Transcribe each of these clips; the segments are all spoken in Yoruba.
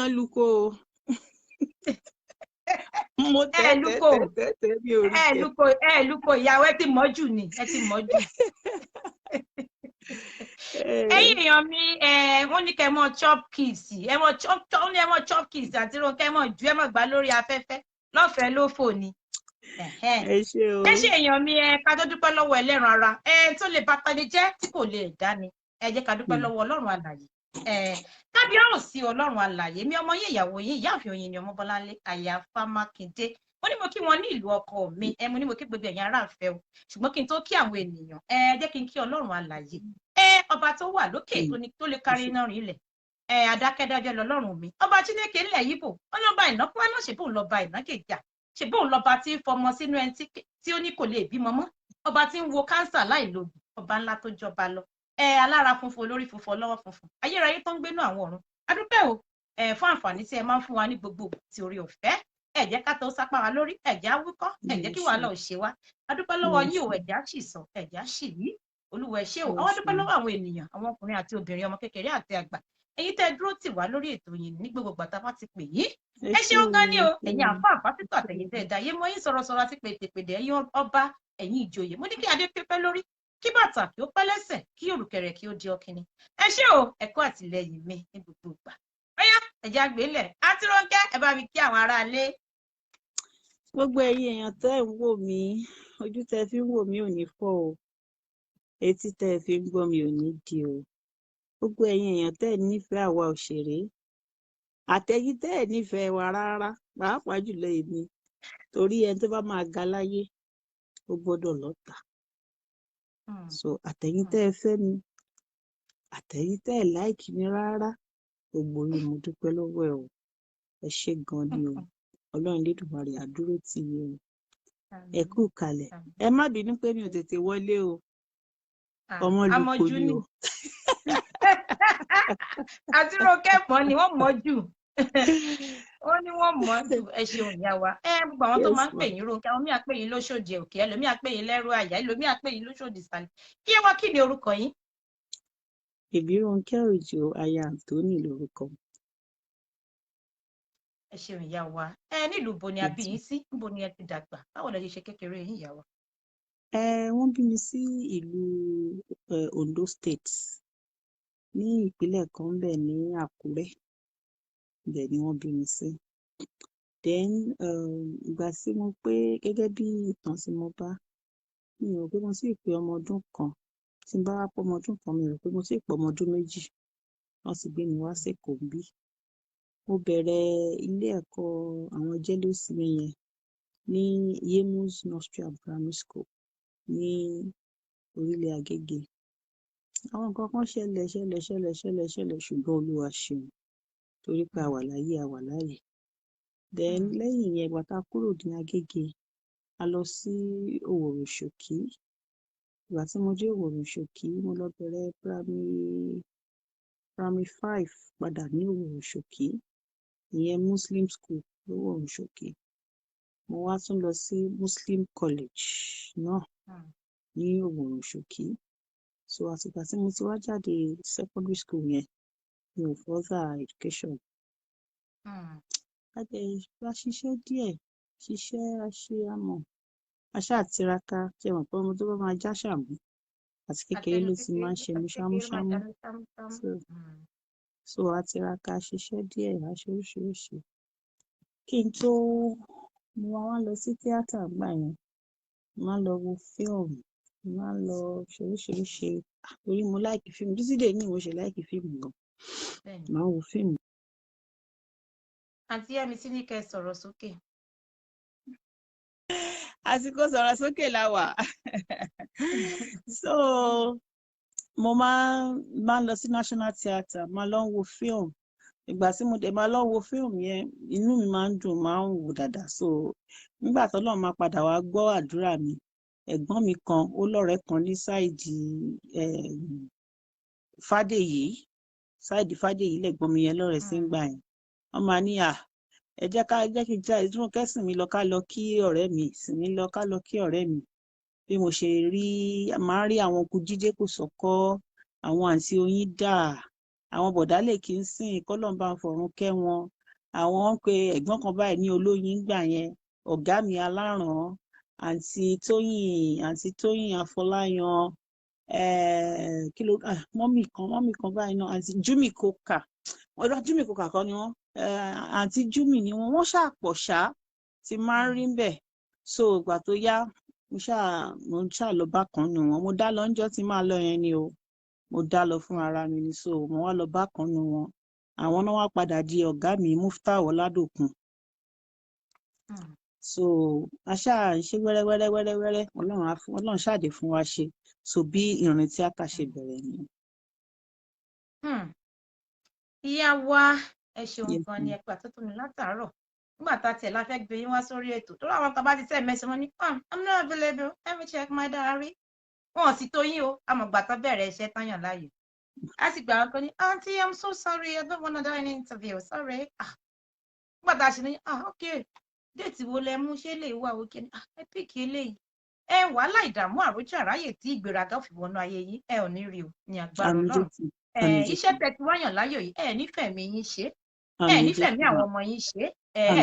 máa luko mo luko mi ò rí kẹ. luko ìyàwó ẹ ti mọ́jú ni ẹ ti mọ́jú. ẹ̀yin èèyàn mi wọ́n ní kẹ́ mọ́ chop kiss ẹ mọ́ chop kiss àti Ronke mọ́ ju ẹ mọ́ gbà lórí afẹ́fẹ́ lọ́fẹ̀ẹ́ lófò ni. ẹ ṣé o. ẹ ṣe èèyàn mi ká tó dúpẹ́ lọ́wọ́ ẹlẹ́ran ara tó lè bá tani jẹ́ tí kò lè dání ẹ jẹ́ ká dúpẹ́ lọ́wọ́ Ọlọ́run alààyè. kábíyèsí Ọlọ́run alààyè mi ọmọ yín ìyàwó yín ìyáàfin Oyinni Ọmọbọ́láńlé àyàfá Mákindé mo ní mo kí wọn ní ìlú ọkọ mi mo ní mo kí gbogbo ẹ̀yin ará ìfẹ́ o ṣùgbọ́n kí n tó kí àwọn ènìyàn jẹ́ kí n kí Ọlọ́run alààyè ọba tó wà lókè tó lè kárí iná rìn ilẹ̀ adákẹ́dájọ́ lọ́lọ́run mi ọba Chineke ńlẹ̀ yíbò ọlọ́ba ìnákúwá náà ṣe bóun lọ́ba ìnákèjà ṣe bóun lọ́ba tí ń fọmọ sínú ẹni tí ó ní kò lè bímọ mọ́ ọba tí ń wo káńsà láìlóògùn ọba ńlá tó jọba lọ alára funfun olórí funfun ọlọ́wọ́ funfun ayérayé tó ń gbénú àwọn ọ̀run adúpẹ́ o fún àǹfààní tí ẹ máa ń fún wa ní gbogbo ti orí ọ̀fẹ́ ẹ jẹ́ ká tó sápá wa lórí ẹ̀já wíkọ́ ẹ jẹ́ kí wàhálà ò ṣe wá adúpẹ́ lọ́wọ́ yín o ẹ̀já sì sọ ẹ̀já sì yí olúwa ẹ ṣé o àwọn adúpẹ́ lọ́wọ́ àwọn ènìyàn àwọn ọkùnrin àti obìnrin ọmọ kékeré àti àgbà èyí tẹ́ dúró tì wá lórí ètò yìí ní gbogbo ìgbà tá a bá ti pè yín ẹ ṣeun gan ni o ẹ̀yin àǹfà pásítọ̀ àtẹ̀yìn tẹ́ dá yé mọ́ yín sọ̀rọ̀sọ̀rọ̀ àti pètèpèdè ẹ̀yin ọba ẹ̀yin ìjòyè mo ní kí adé pépẹ́ lórí kí bàtà kí ó pẹ́ lẹ́sẹ̀ kí òrùkẹ̀rẹ̀ kí ó di ọkìnní ẹ ṣé o ẹ kú àtìlẹ́yìn mi ní gbogbo ìgbà ọyá ẹjẹ àgbélẹ̀ àti Ronke ẹ bá mi kí àwọn aráalé. gbogbo ẹ̀yin èèyàn tẹ́ ń wò mí ojú tẹ́ fi ń wò mí ò ní fọ́ o etí tẹ́ fi ń gbọ́ mi ò ní di o gbogbo ẹ̀yin èèyàn tẹ́ nífẹ̀ẹ́ àwa òṣèré àtẹ̀yin tẹ́ nífẹ̀ẹ́ wa rárá pàápàá jùlọ èmi torí ẹni tó bá máa ga láyé ó gbọ́dọ̀ lọ́tà so àtẹ̀yin tẹ́ fẹ́ mi àtẹ̀yin tẹ́ láìkì mi rárá gbogbo yín mo dúpẹ́ lọ́wọ́ ẹ o ẹ ṣé gan ni o Ọlọ́run Lédùmarè á dúró tì yín o ẹ kú kalẹ̀ ẹ má bínú pé mi ò tètè wọlé o ọmọ lùkọ ni o. àti Ronke mọ̀ ni wọ́n mọ̀ jù wọ́n ní wọ́n mọ̀ jù ẹ ṣeun ìyá wa gbogbo àwọn tó máa ń pè yín Ronke àwọn míì á pè yín lóṣòdì òkè ẹlòmíì á pè yín lẹ́rú àyà ẹlòmíì á pè yín lóṣòdì ìsàlẹ̀ kí ẹ wá kí ni orúkọ yín. èmi Ronke Òjó aya Anthony lórúkọ. ẹ ṣeun ìyá wa nílùú bo ni a bí yín sí níbo ni ẹ ti dàgbà báwo lẹ ṣe kékeré yín ìyá wa. wọ́n bí mi sí ìlú Ondo State ní ìpínlẹ̀ kan bẹ́ẹ̀ ní Àkúrẹ́ ibẹ̀ ni wọ́n bí mi sí. then ìgbà tí mo pé gẹ́gẹ́ bí ìtàn tí mo bá mi ò pé mo sì pé ọmọ ọdún kan tí n bá wá pọ̀ ọmọ ọdún kan mi ò pé mo sì pọ̀ ọmọ ọdún méjì wọ́n sì gbé mi wá sẹ́kọ̀ọ́ bí. mo bẹ̀rẹ̀ ilé ẹ̀kọ́ àwọn jẹ́lósìmí yẹn ní Yemus Nursery and Primary School ní orílẹ̀ Agége. àwọn nǹkan kan ṣẹlẹ̀ ṣùgbọ́n Olúwa ṣeun torí pé a wà láyé a wà láyé. then lẹ́yìn yẹn ìgbà tá a kúrò ní Agége a lọ sí Òwòrò Ṣòkí. ìgbà tí mo dé Òwòrò Ṣòkí mo lọ bẹ̀rẹ̀ primary 5 padà ní Òwòrò Ṣòkí ìyẹn Muslim school l'Òwòrò Ṣòkí. mo wá tún lọ sí Muslim college náà ní Òwòrò Ṣòkí. so àtìgbà tí mo ti wá jáde secondary school yẹn mi ò further education. a ṣiṣẹ́ díẹ̀ àmọ́ aṣáà tiraka tí wọn pé ọmọ tó bá máa já ṣàmú àti kékeré ló ti máa ń ṣe mú ṣámúṣámú so a tiraka ṣiṣẹ́ díẹ̀ oríṣiríṣi kí n tó mo wá lọ sí tíátà gbà yẹn má lọ wo fíìmù má lọ ṣe oríṣiríṣi torí mo láìkì fíìmù títí dé ní mo ṣe láìkì fíìmù gan máa wo fíìmù. àǹtí ẹ̀mí sí ní kẹ́ sọ̀rọ̀ sókè. àsìkò sọ̀rọ̀ sókè la wà so mo máa ń lọ sí National Theatre máa lọ wo fíìmù ìgbà tí mo dẹ̀ máa lọ wo fíìmù yẹn inú mi máa ń dùn máa ń wò dáadáa so nígbà tó lọ́ọ́ máa padà wá gbọ́ àdúrà mi ẹ̀gbọ́n mi kan ó lọ́rẹ̀ẹ́ kan ní sáìdì Fádèyí lẹ́gbọ́n mi yẹn lọ́rẹ̀ẹ́ sí ń gbà yẹn wọ́n máa ní ẹ jẹ́ kí n já ìdúró kẹ́sìn mi lọ ká lọ kí ọ̀rẹ́ mi sìn mí lọ ká lọ kí ọ̀rẹ́ mi bí mo ṣe máa ń rí àwọn okùn jíjẹ́ kò sọ́kọ́ àwọn àǹtí Oyin dà àwọn bọ̀dá lè kí n sìn kọ́lọ́n bá ń fọ̀run kẹ́ wọn àwọn ń pe ẹ̀gbọ́n kan báyìí ní olóyin gbà yẹn, ọ̀gá mi aláràn, àǹtí tóyìn afọláyan, kí ló mọ́mì kan báyìí náà, àǹtí júmì kókà, ọ̀dọ̀ júmì kókà kan ni wọ́n, àǹtí júmì ni wọ́n ṣàpọ̀ ṣá ti máa ń rí ń bẹ̀. So ìgbà tó yá mo ṣáà lọ bá kan nù wọn, mo dá lọ ńjọ́ tí máa lọ yẹn ni o, mo dá lọ fún ara mi ni, so mo wá lọ bá kan nù wọn, àwọn náà wá padà di ọ̀gá mi Muftau Ọládòkun. So a ṣáà ń ṣe wẹ́rẹ́wẹ́rẹ́ ọlọ́run ṣáàdé fún wa ṣe, so bí ìrìn tíátà ṣe bẹ̀rẹ̀ ni. ìyá wa ẹ ṣeun Yes, gan ni ẹ pé àtúntò mi látàárọ̀ nígbà tá a tiẹ̀ la fẹ́ gbé yín wá sórí ètò tó láwọn kan bá ti tẹ̀ mẹ́sàn-án wọn ní I'm not available, let me check my diary. Wọn ò sì tó yín o, àmọ̀gbà tán bẹ̀rẹ̀ iṣẹ́ tán yàn láàyò. A sì gbà wọn kan ní aunty I'm so sorry I don't wanna do any interview, sorry. Nígbà tá a ṣe ní okay déètì wo lẹ mú ṣé lè wà òkè ní ẹ píkì eléyìí. Wàhálà ìdààmú àròjù àráyè tí ìgbéraga ò fi wọnú ayé yín ẹ ò ní rí o ní agbára Ọlọ́run. Iṣẹ́ tẹ́ ti wáyàn láyò yìí ẹ nífẹ̀ẹ́ mi yín ṣe nífẹ̀ẹ́ mi àwọn ọmọ yín ṣe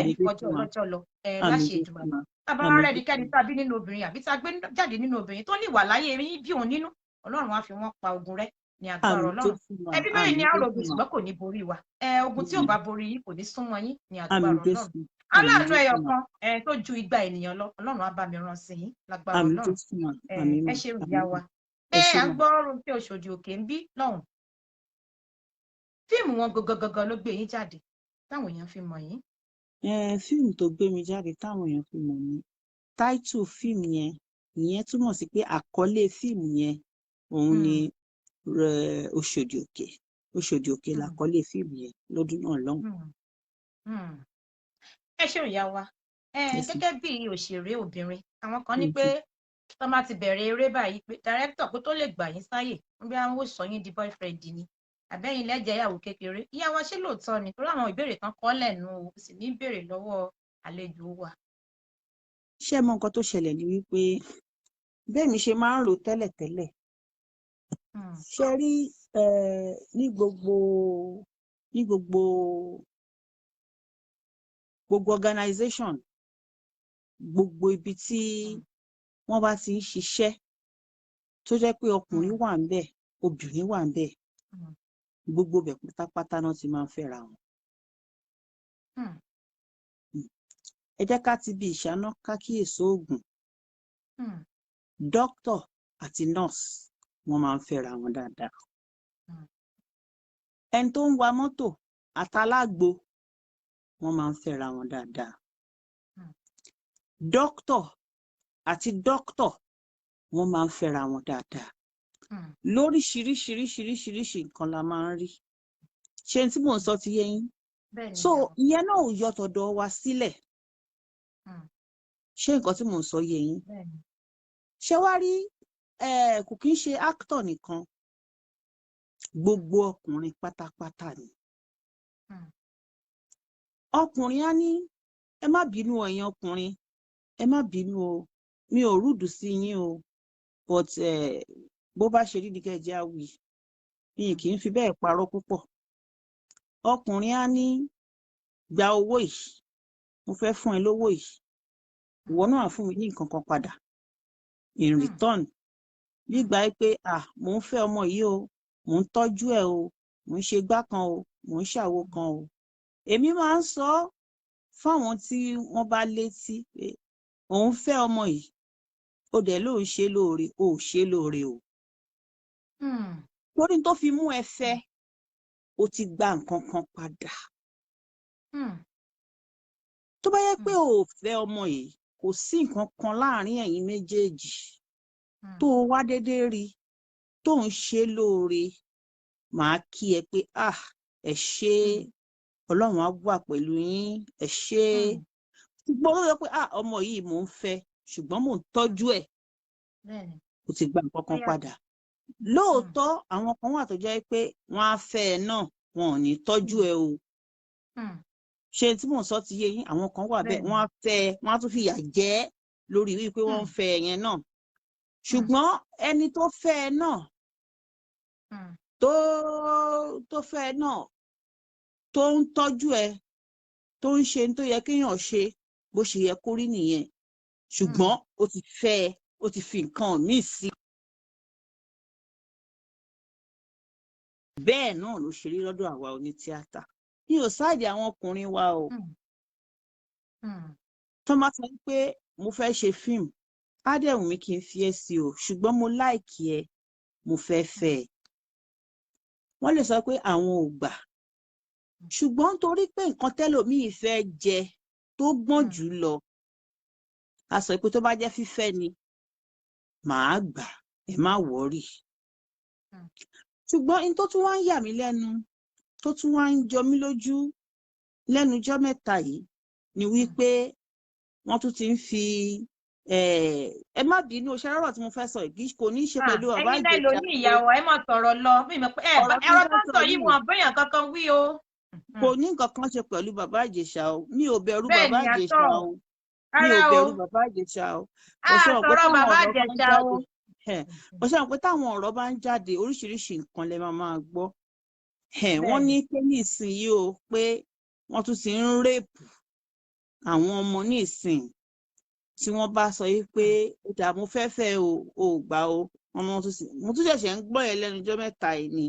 ní kọjọ́ ọlọ́jọ́ lọ láṣẹ Èdùmàrè. Bàbá wa rẹ̀ nìkẹ́ni tá a bí nínú obìnrin àbí tá a gbé jáde nínú obìnrin tó ní ìwà láyé yín bí òun nínú Ọlọ́run á fi wọ́n pa ogun rẹ́ ní agbára Ọlọ́run. Ẹbí bẹ́ẹ̀ ni àrò ogun ṣùgbọ́n kò ní borí wa. Ogun tí ò bá borí yín kò ní súnmọ́ yín ní agbára Ọlọ́run. Aláàánú ẹyọ kan tó ju igba ènìyàn lọ Ọlọ́run á bá mi rán sí yín lágbára Ọlọ́run. Ẹ ṣe ìyá wa. À ń gbọ́ Ronke Oshodi òkè ń bí lọ́hùn. Fíìmù wọn gangan ló gbé yín jáde táwọn èèyàn fi mọ̀ yín. Fíìmù tó gbé mi jáde táwọn èèyàn fi mọ̀ mí, táìtù fíìmù yẹn ìyẹn túmọ̀ sí pé àkọlé fíìmù yẹn òun ni Oshodi òkè làkọlé fíìmù yẹn lọ́dún náà lọ́hùn. Ẹ ṣe ìyá wa gẹ́gẹ́ bí òṣèré obìnrin àwọn kan ní pé tó bá ti bẹ̀rẹ̀ eré báyìí pé dàrẹ́kítọ̀ kó tó lè gbà yín sáyè bí àwọn ò sọ yín di boyfriend ni àbẹ́yìn lẹ́jẹ̀ ìyàwó kékeré. Ìyá wa ṣé lóòótọ́ ni torí àwọn ìbéèrè kan kọ́ lẹ́nu o sì ní béèrè lọ́wọ́ àlejò wa. Ṣé mọ nǹkan tó ṣẹlẹ̀ ni wípé bẹ́ẹ̀ mi ṣe máa ń rò tẹ́lẹ̀tẹ́lẹ̀ ṣe rí ní gbogbo organization gbogbo ibi tí wọ́n bá ti ń ṣiṣẹ́ tó jẹ́ pé ọkùnrin wà ń bẹ̀ obìnrin wà ń bẹ̀ gbogbo bẹ̀ pátápátá náà ti máa ń fẹ́ra wọn. Ẹ jẹ́ ká ti bí ìṣáná ká kíyèsí oògùn dókítà àti nọ́ọ̀sì wọ́n máa ń fẹ́ra wọn dáadáa. Ẹni tó ń wa mọ́tò àtàlágbo wọ́n máa ń fẹ́ra wọn dáadáa. Dókítà àti dókítà wọ́n máa ń fẹ́ra wọn dáadáa. Lóríṣiríṣiríṣiríṣiríṣi nǹkan la máa ń rí. Ṣé tí mò ń sọ ti yé yín? So ìyẹn náà ò yọ tọ̀dọ̀ wa sílẹ̀. Ṣé nǹkan tí mò ń sọ yé yín? Ṣé wá rí kò kí ń ṣe actor nìkan gbogbo ọkùnrin pátápátá ni. Ọkùnrin á ní ẹ má bínú ẹ̀yin ọkùnrin ẹ má bínú o mi ò rúdù sí yín o but bó bá ṣe rí ni kẹ́ẹ̀jẹ́ á wí mi kì í fi bẹ́ẹ̀ parọ́ púpọ̀. Ọkùnrin á ní gba owó yìí mo fẹ́ fún ẹ lówó yìí ìwọ náà á fún mi ní nǹkan kan padà in return gbígbà pé mò ń fẹ́ ọmọ yìí o mò ń tọ́jú ẹ o mò ń ṣe gbá kan o mò ń ṣàwo kan o. Èmi máa ń sọ fáwọn tí wọ́n bá létí pé òun fẹ́ ọmọ yìí ó dẹ̀ ló ń ṣe lóore ó ṣe lóore o. Torí tó fi mú ẹ fẹ́ ó ti gba nǹkan kan padà. Tó bá yẹ pé o ò fẹ́ ọmọ yìí kò sí nǹkan kan láàrin ẹ̀yin méjèèjì tó wá déédéé rí tó ń ṣe lóore màá kí ẹ pé ẹ ṣé Ọlọ́run á wà pẹ̀lú yín ẹ ṣé. Ṣùgbọ́n ó yẹ pé ọmọ yìí mò ń fẹ́ ṣùgbọ́n mò ń tọ́jú ẹ̀ ó ti gba nǹkan kan padà. Lóòótọ́ àwọn kan wà tó jẹ́ pé wọ́n á fẹ́ ẹ náà wọn ò ní tọ́jú ẹ o. Ṣé tí mò ń sọ ti yé yín àwọn kan wà bẹ́ẹ̀ wọ́n á fẹ́ ẹ wọ́n á tún fìyà jẹ ẹ́ lórí wípé wọ́n ń fẹ́ ẹ yẹn náà. Ṣùgbọ́n ẹni tó fẹ́ ẹ náà tó fẹ́ ẹ náà tó ń tọ́jú ẹ tó ń ṣe tó yẹ kéèyàn ṣe bó ṣe yẹ kó rí nìyẹn ṣùgbọ́n ó ti fẹ́ ó ti fi nǹkan míì sí. bẹ́ẹ̀ náà ló ṣe rí lọ́dọ̀ àwa onítíátà mi ò sáàdì àwọn ọkùnrin wa o tó máa sọ pé mo fẹ́ ṣe fíìmù á dẹ̀ wù mí kí n fi ẹ́ sí o ṣùgbọ́n mo láìkì ẹ mo fẹ́ fẹ́ ẹ wọ́n lè sọ pé àwọn ò gbà ṣùgbọ́n torí pé nǹkan tẹ́lòmíì fẹ́ jẹ tó gbọ́n jù lọ a sọ pé tó bá jẹ́ fífẹ́ ni màá gbà ẹ má wọ́rì ṣùgbọ́n in tó tún wá ń yà mí lẹ́nu tó tún wá ń jọ mí lójú lẹ́nu ọjọ́ mẹ́ta yìí ni wípé wọ́n tún ti ń fi ẹ má bínú o ṣẹ́rọ̀rọ̀ tí mo fẹ́ sọ yìí kò ní í ṣe pẹ̀lú bàbá ẹ̀yin náà ló Ìjẹ̀ṣà ní ìyàwó ẹ mọ̀ tọ̀rọ̀ lọ bí mo pé ẹ̀rọ tó ń sọ yìí wọn bóyá kankan wí o. kò ní nǹkan kan ṣe pẹ̀lú bàbá Ìjẹ̀ṣà o mi ò bẹ̀rù bẹ́ẹ̀ bàbá ni Ìjẹ̀ṣà àtọ̀ o mi ò rárá o bẹ̀rù bàbá Ìjẹ̀ṣà o a sọ̀rọ̀ bàbá Ìjẹ̀ṣà o. mo ṣe àwọn pé táwọn ọ̀rọ̀ bá ń jáde oríṣiríṣi nǹkan lẹ máa gbọ́ wọ́n ní pé ní ìsinyìí o pé wọ́n tún ti ń rèpù àwọn ọmọ ní ìsìn tí wọ́n bá sọ yìí pé ìdá mo fẹ́ fẹ́ o gbà o ọmọ mo tún ṣẹ̀ṣẹ̀ ń gbọ́ yẹn lẹ́nu ọjọ́ mẹ́ta yìí ni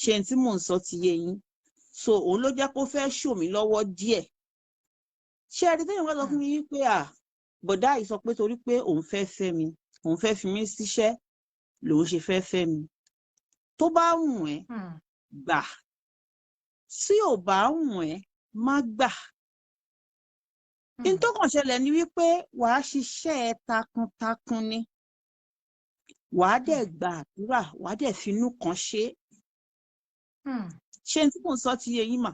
ṣe tí mò ń sọ ti yé yín so òun ló jẹ́ kó fẹ́ ṣò mí lọ́wọ́ díẹ̀ ṣé ẹni tẹ́yìn wá sọ fún mi wípé bọ̀dá yìí sọ pé torí pé òun fẹ́ fẹ́ mi òun fẹ́ fi mí síṣẹ́ lòun ṣe fẹ́ fẹ́ mi tó bá wù ẹ́ gbà tí ò bá wù ẹ́ má gbà in tó kàn ṣẹlẹ̀ ni wípé wàá ṣiṣẹ́ takuntakun ni wàá dẹ̀ gba àdúrà wàá dẹ̀ finú kan ṣe ṣé tí mò ń sọ ti yé yín mà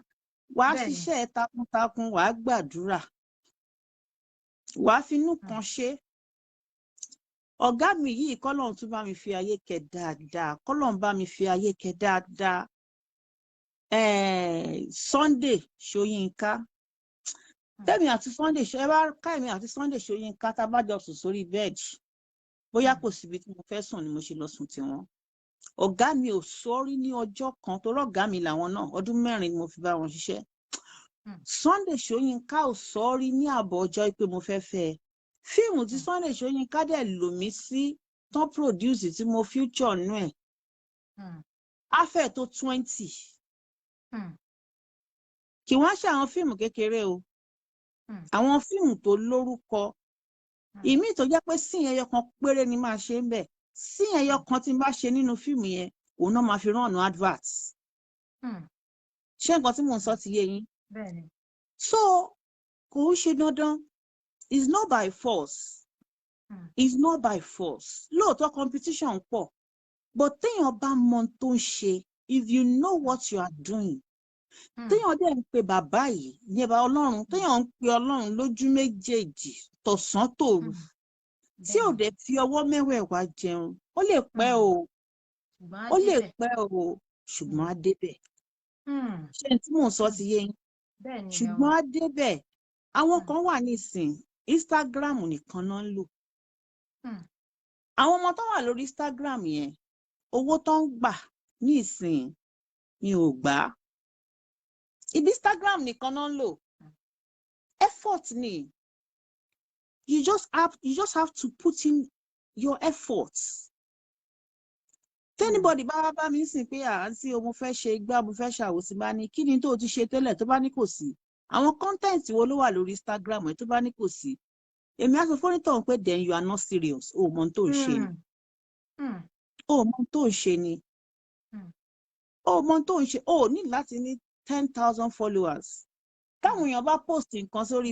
wàá ṣiṣẹ́ takuntakun wàá gbàdúrà wàá finú kan ṣe ọ̀gá mi yìí kọ́lọ́n tún bá mi fi ayé kẹ́ dáadáa kọ́lọ́n bá mi fi ayé kẹ́ dáadáa Sunday Ṣóyínká tẹ́mi àti Sunday ẹ bá ká èmi àti Sunday Ṣóyínká tá a bá jọ sùn sórí bẹ́ẹ̀dì bóyá kò síbi tí mo fẹ́ sùn ni mo ṣe lọ sùn tiwọn ọ̀gá mi ò sọ́rí ní ọjọ́ kan torí ọ̀gá mi làwọn náà ọdún 4 ni mo fi bá wọn ṣiṣẹ́ Sunday Ṣóyínká ò sọ́rí ní àbọ̀ ọjọ́ pé mo fẹ́ fẹ́ ẹ fíìmù tí Sunday Ṣóyínká dẹ̀ lò mí sí tán produce tí mo future nú ẹ̀ afẹ́ tó 20 kì wọ́n ṣe àwọn fíìmù kékeré o àwọn fíìmù tó lórúkọ ìmí tó jẹ́ pé sí ẹyọ kan péré ni máa ṣe ń bẹ̀ sí ẹyọ kan tí n bá ṣe nínú fíìmù yẹn òun náà máa fi rán ọ̀nà advert ṣé nǹkan tí mò ń sọ ti yé yín so kò ń ṣe dandan it's not by force it's not by force lóòótọ́ competition pọ̀ but téèyàn bá mọ tó ń ṣe if you know what you are doing téèyàn dẹ̀ ń pe bàbá yìí ní ẹ̀bà ọlọ́run téèyàn ń pe ọlọ́run lójú méjèèjì tọ̀sán tòru tí ò dẹ̀ fi ọwọ́ mẹ́wẹ̀ẹ̀wá jẹun ó lè pẹ́ o ó lè pẹ́ o ṣùgbọ́n á débẹ̀ ṣé tí mò ń sọ ti yé yín ṣùgbọ́n á débẹ̀ àwọn kan wà nísìn Instagram nìkan náà ń lò àwọn ọmọ tó wà lórí Instagram yẹn owó tó ń gbà ní ìsìn mi ò gbà á ibi Instagram nìkan náà ń lò effort ni you just have to put in your efforts anybody bá mi sìn pé àǹtí o mo fẹ́ ṣe igbá mo fẹ́ ṣàwòsí bá ní kí ni tó ti ṣe tẹ́lẹ̀ tó bá ní kò sí àwọn content wo ló wà lórí Instagram ẹ̀ tó bá ní kò sí èmi á sọ fọ́nítọ̀ pé then you are not serious o mọ tó ń ṣe ni o mọ tó ń ṣe ni o mọ tó ń ṣe o ní láti ní 10,000 followers táwọn èèyàn bá post nǹkan sórí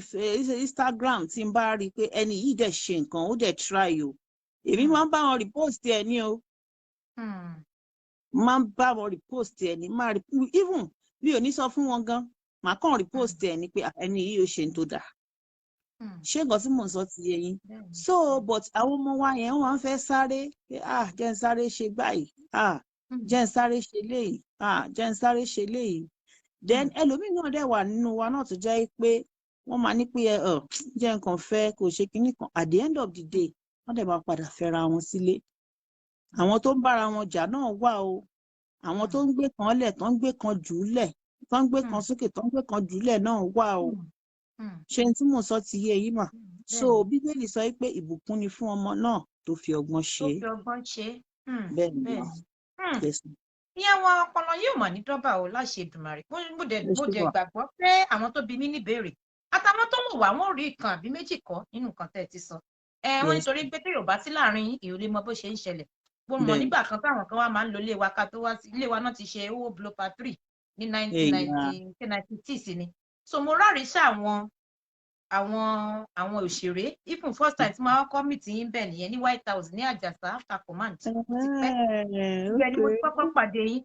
Instagram tí n bá rí i pé ẹni yìí dẹ̀ ṣe nǹkan ó dẹ̀ try o èmi máa ń bá wọn repost ẹ ní o máa ń bá wọn repost ẹ ní máa even mi ò ní sọ fún wọn gan màá kàn repost ẹ ní pé ẹni yìí ó ṣe ń tó dà ṣé nǹkan tí mò ń sọ ti yé yín so but àwọn ọmọ wa yẹn wọn fẹ́ sáré jẹ́ ń sáré ṣe báyìí jẹ́ ń sáré ṣe léyìí jẹ́ ń sáré ṣe léyìí then ẹlòmíì náà dẹ̀ wà nínú wa náà tó jẹ́ pé wọ́n máa ní pé jẹ́ nǹkan fẹ́ kò ṣe kinní kan at the end of the day wọ́n dẹ̀ máa padà fẹ́ra wọn sílé àwọn tó ń bára wọn jà náà wà o àwọn tó ń gbé kan lẹ̀ tó ń gbé kan jù ú lẹ̀ tó ń gbé kan sókè tó ń gbé kan jùlẹ̀ náà wà o ṣé n tí mò ń sọ ti yé yín mà so bíbélì sọ pé ìbùkún ni fún ọmọ náà tó fi ọgbọ́n ṣe tó fi ọgbọ́n ṣe bẹ́ẹ̀ ni bẹ́ẹ̀ mà ni. yes ma. ìyẹn wọn ọpọlọ yóò mọ̀ ní dọ́bà o láṣẹ Èdùmàrè mo dẹ̀ gbàgbọ́ pé àwọn tó bí mí níbèrè àtàwọn tó ń wà wọn ò rí ìkan àbí méjì kọ́ nínú nǹkan tẹ́ ẹ ti sọ wọn nítorí pé tí Yorùbá sí láàrin ìhòòlè mọ bó ṣe ń ṣẹlẹ̀ mo mọ̀ nígbà kan táwọn kan wá máa ń lo ilé wa ká tó wá sí ilé wa náà ti ṣe owó blopa 3 ní 1996 ni so mo rárí sí àwọn òṣèré even first time tí mo kọ́ mìtì yín bẹ̀ nìyẹn ní White House ní Àjàsà after command ti pẹ́ ìyẹn ni mo kọ́kọ́ pàdé yín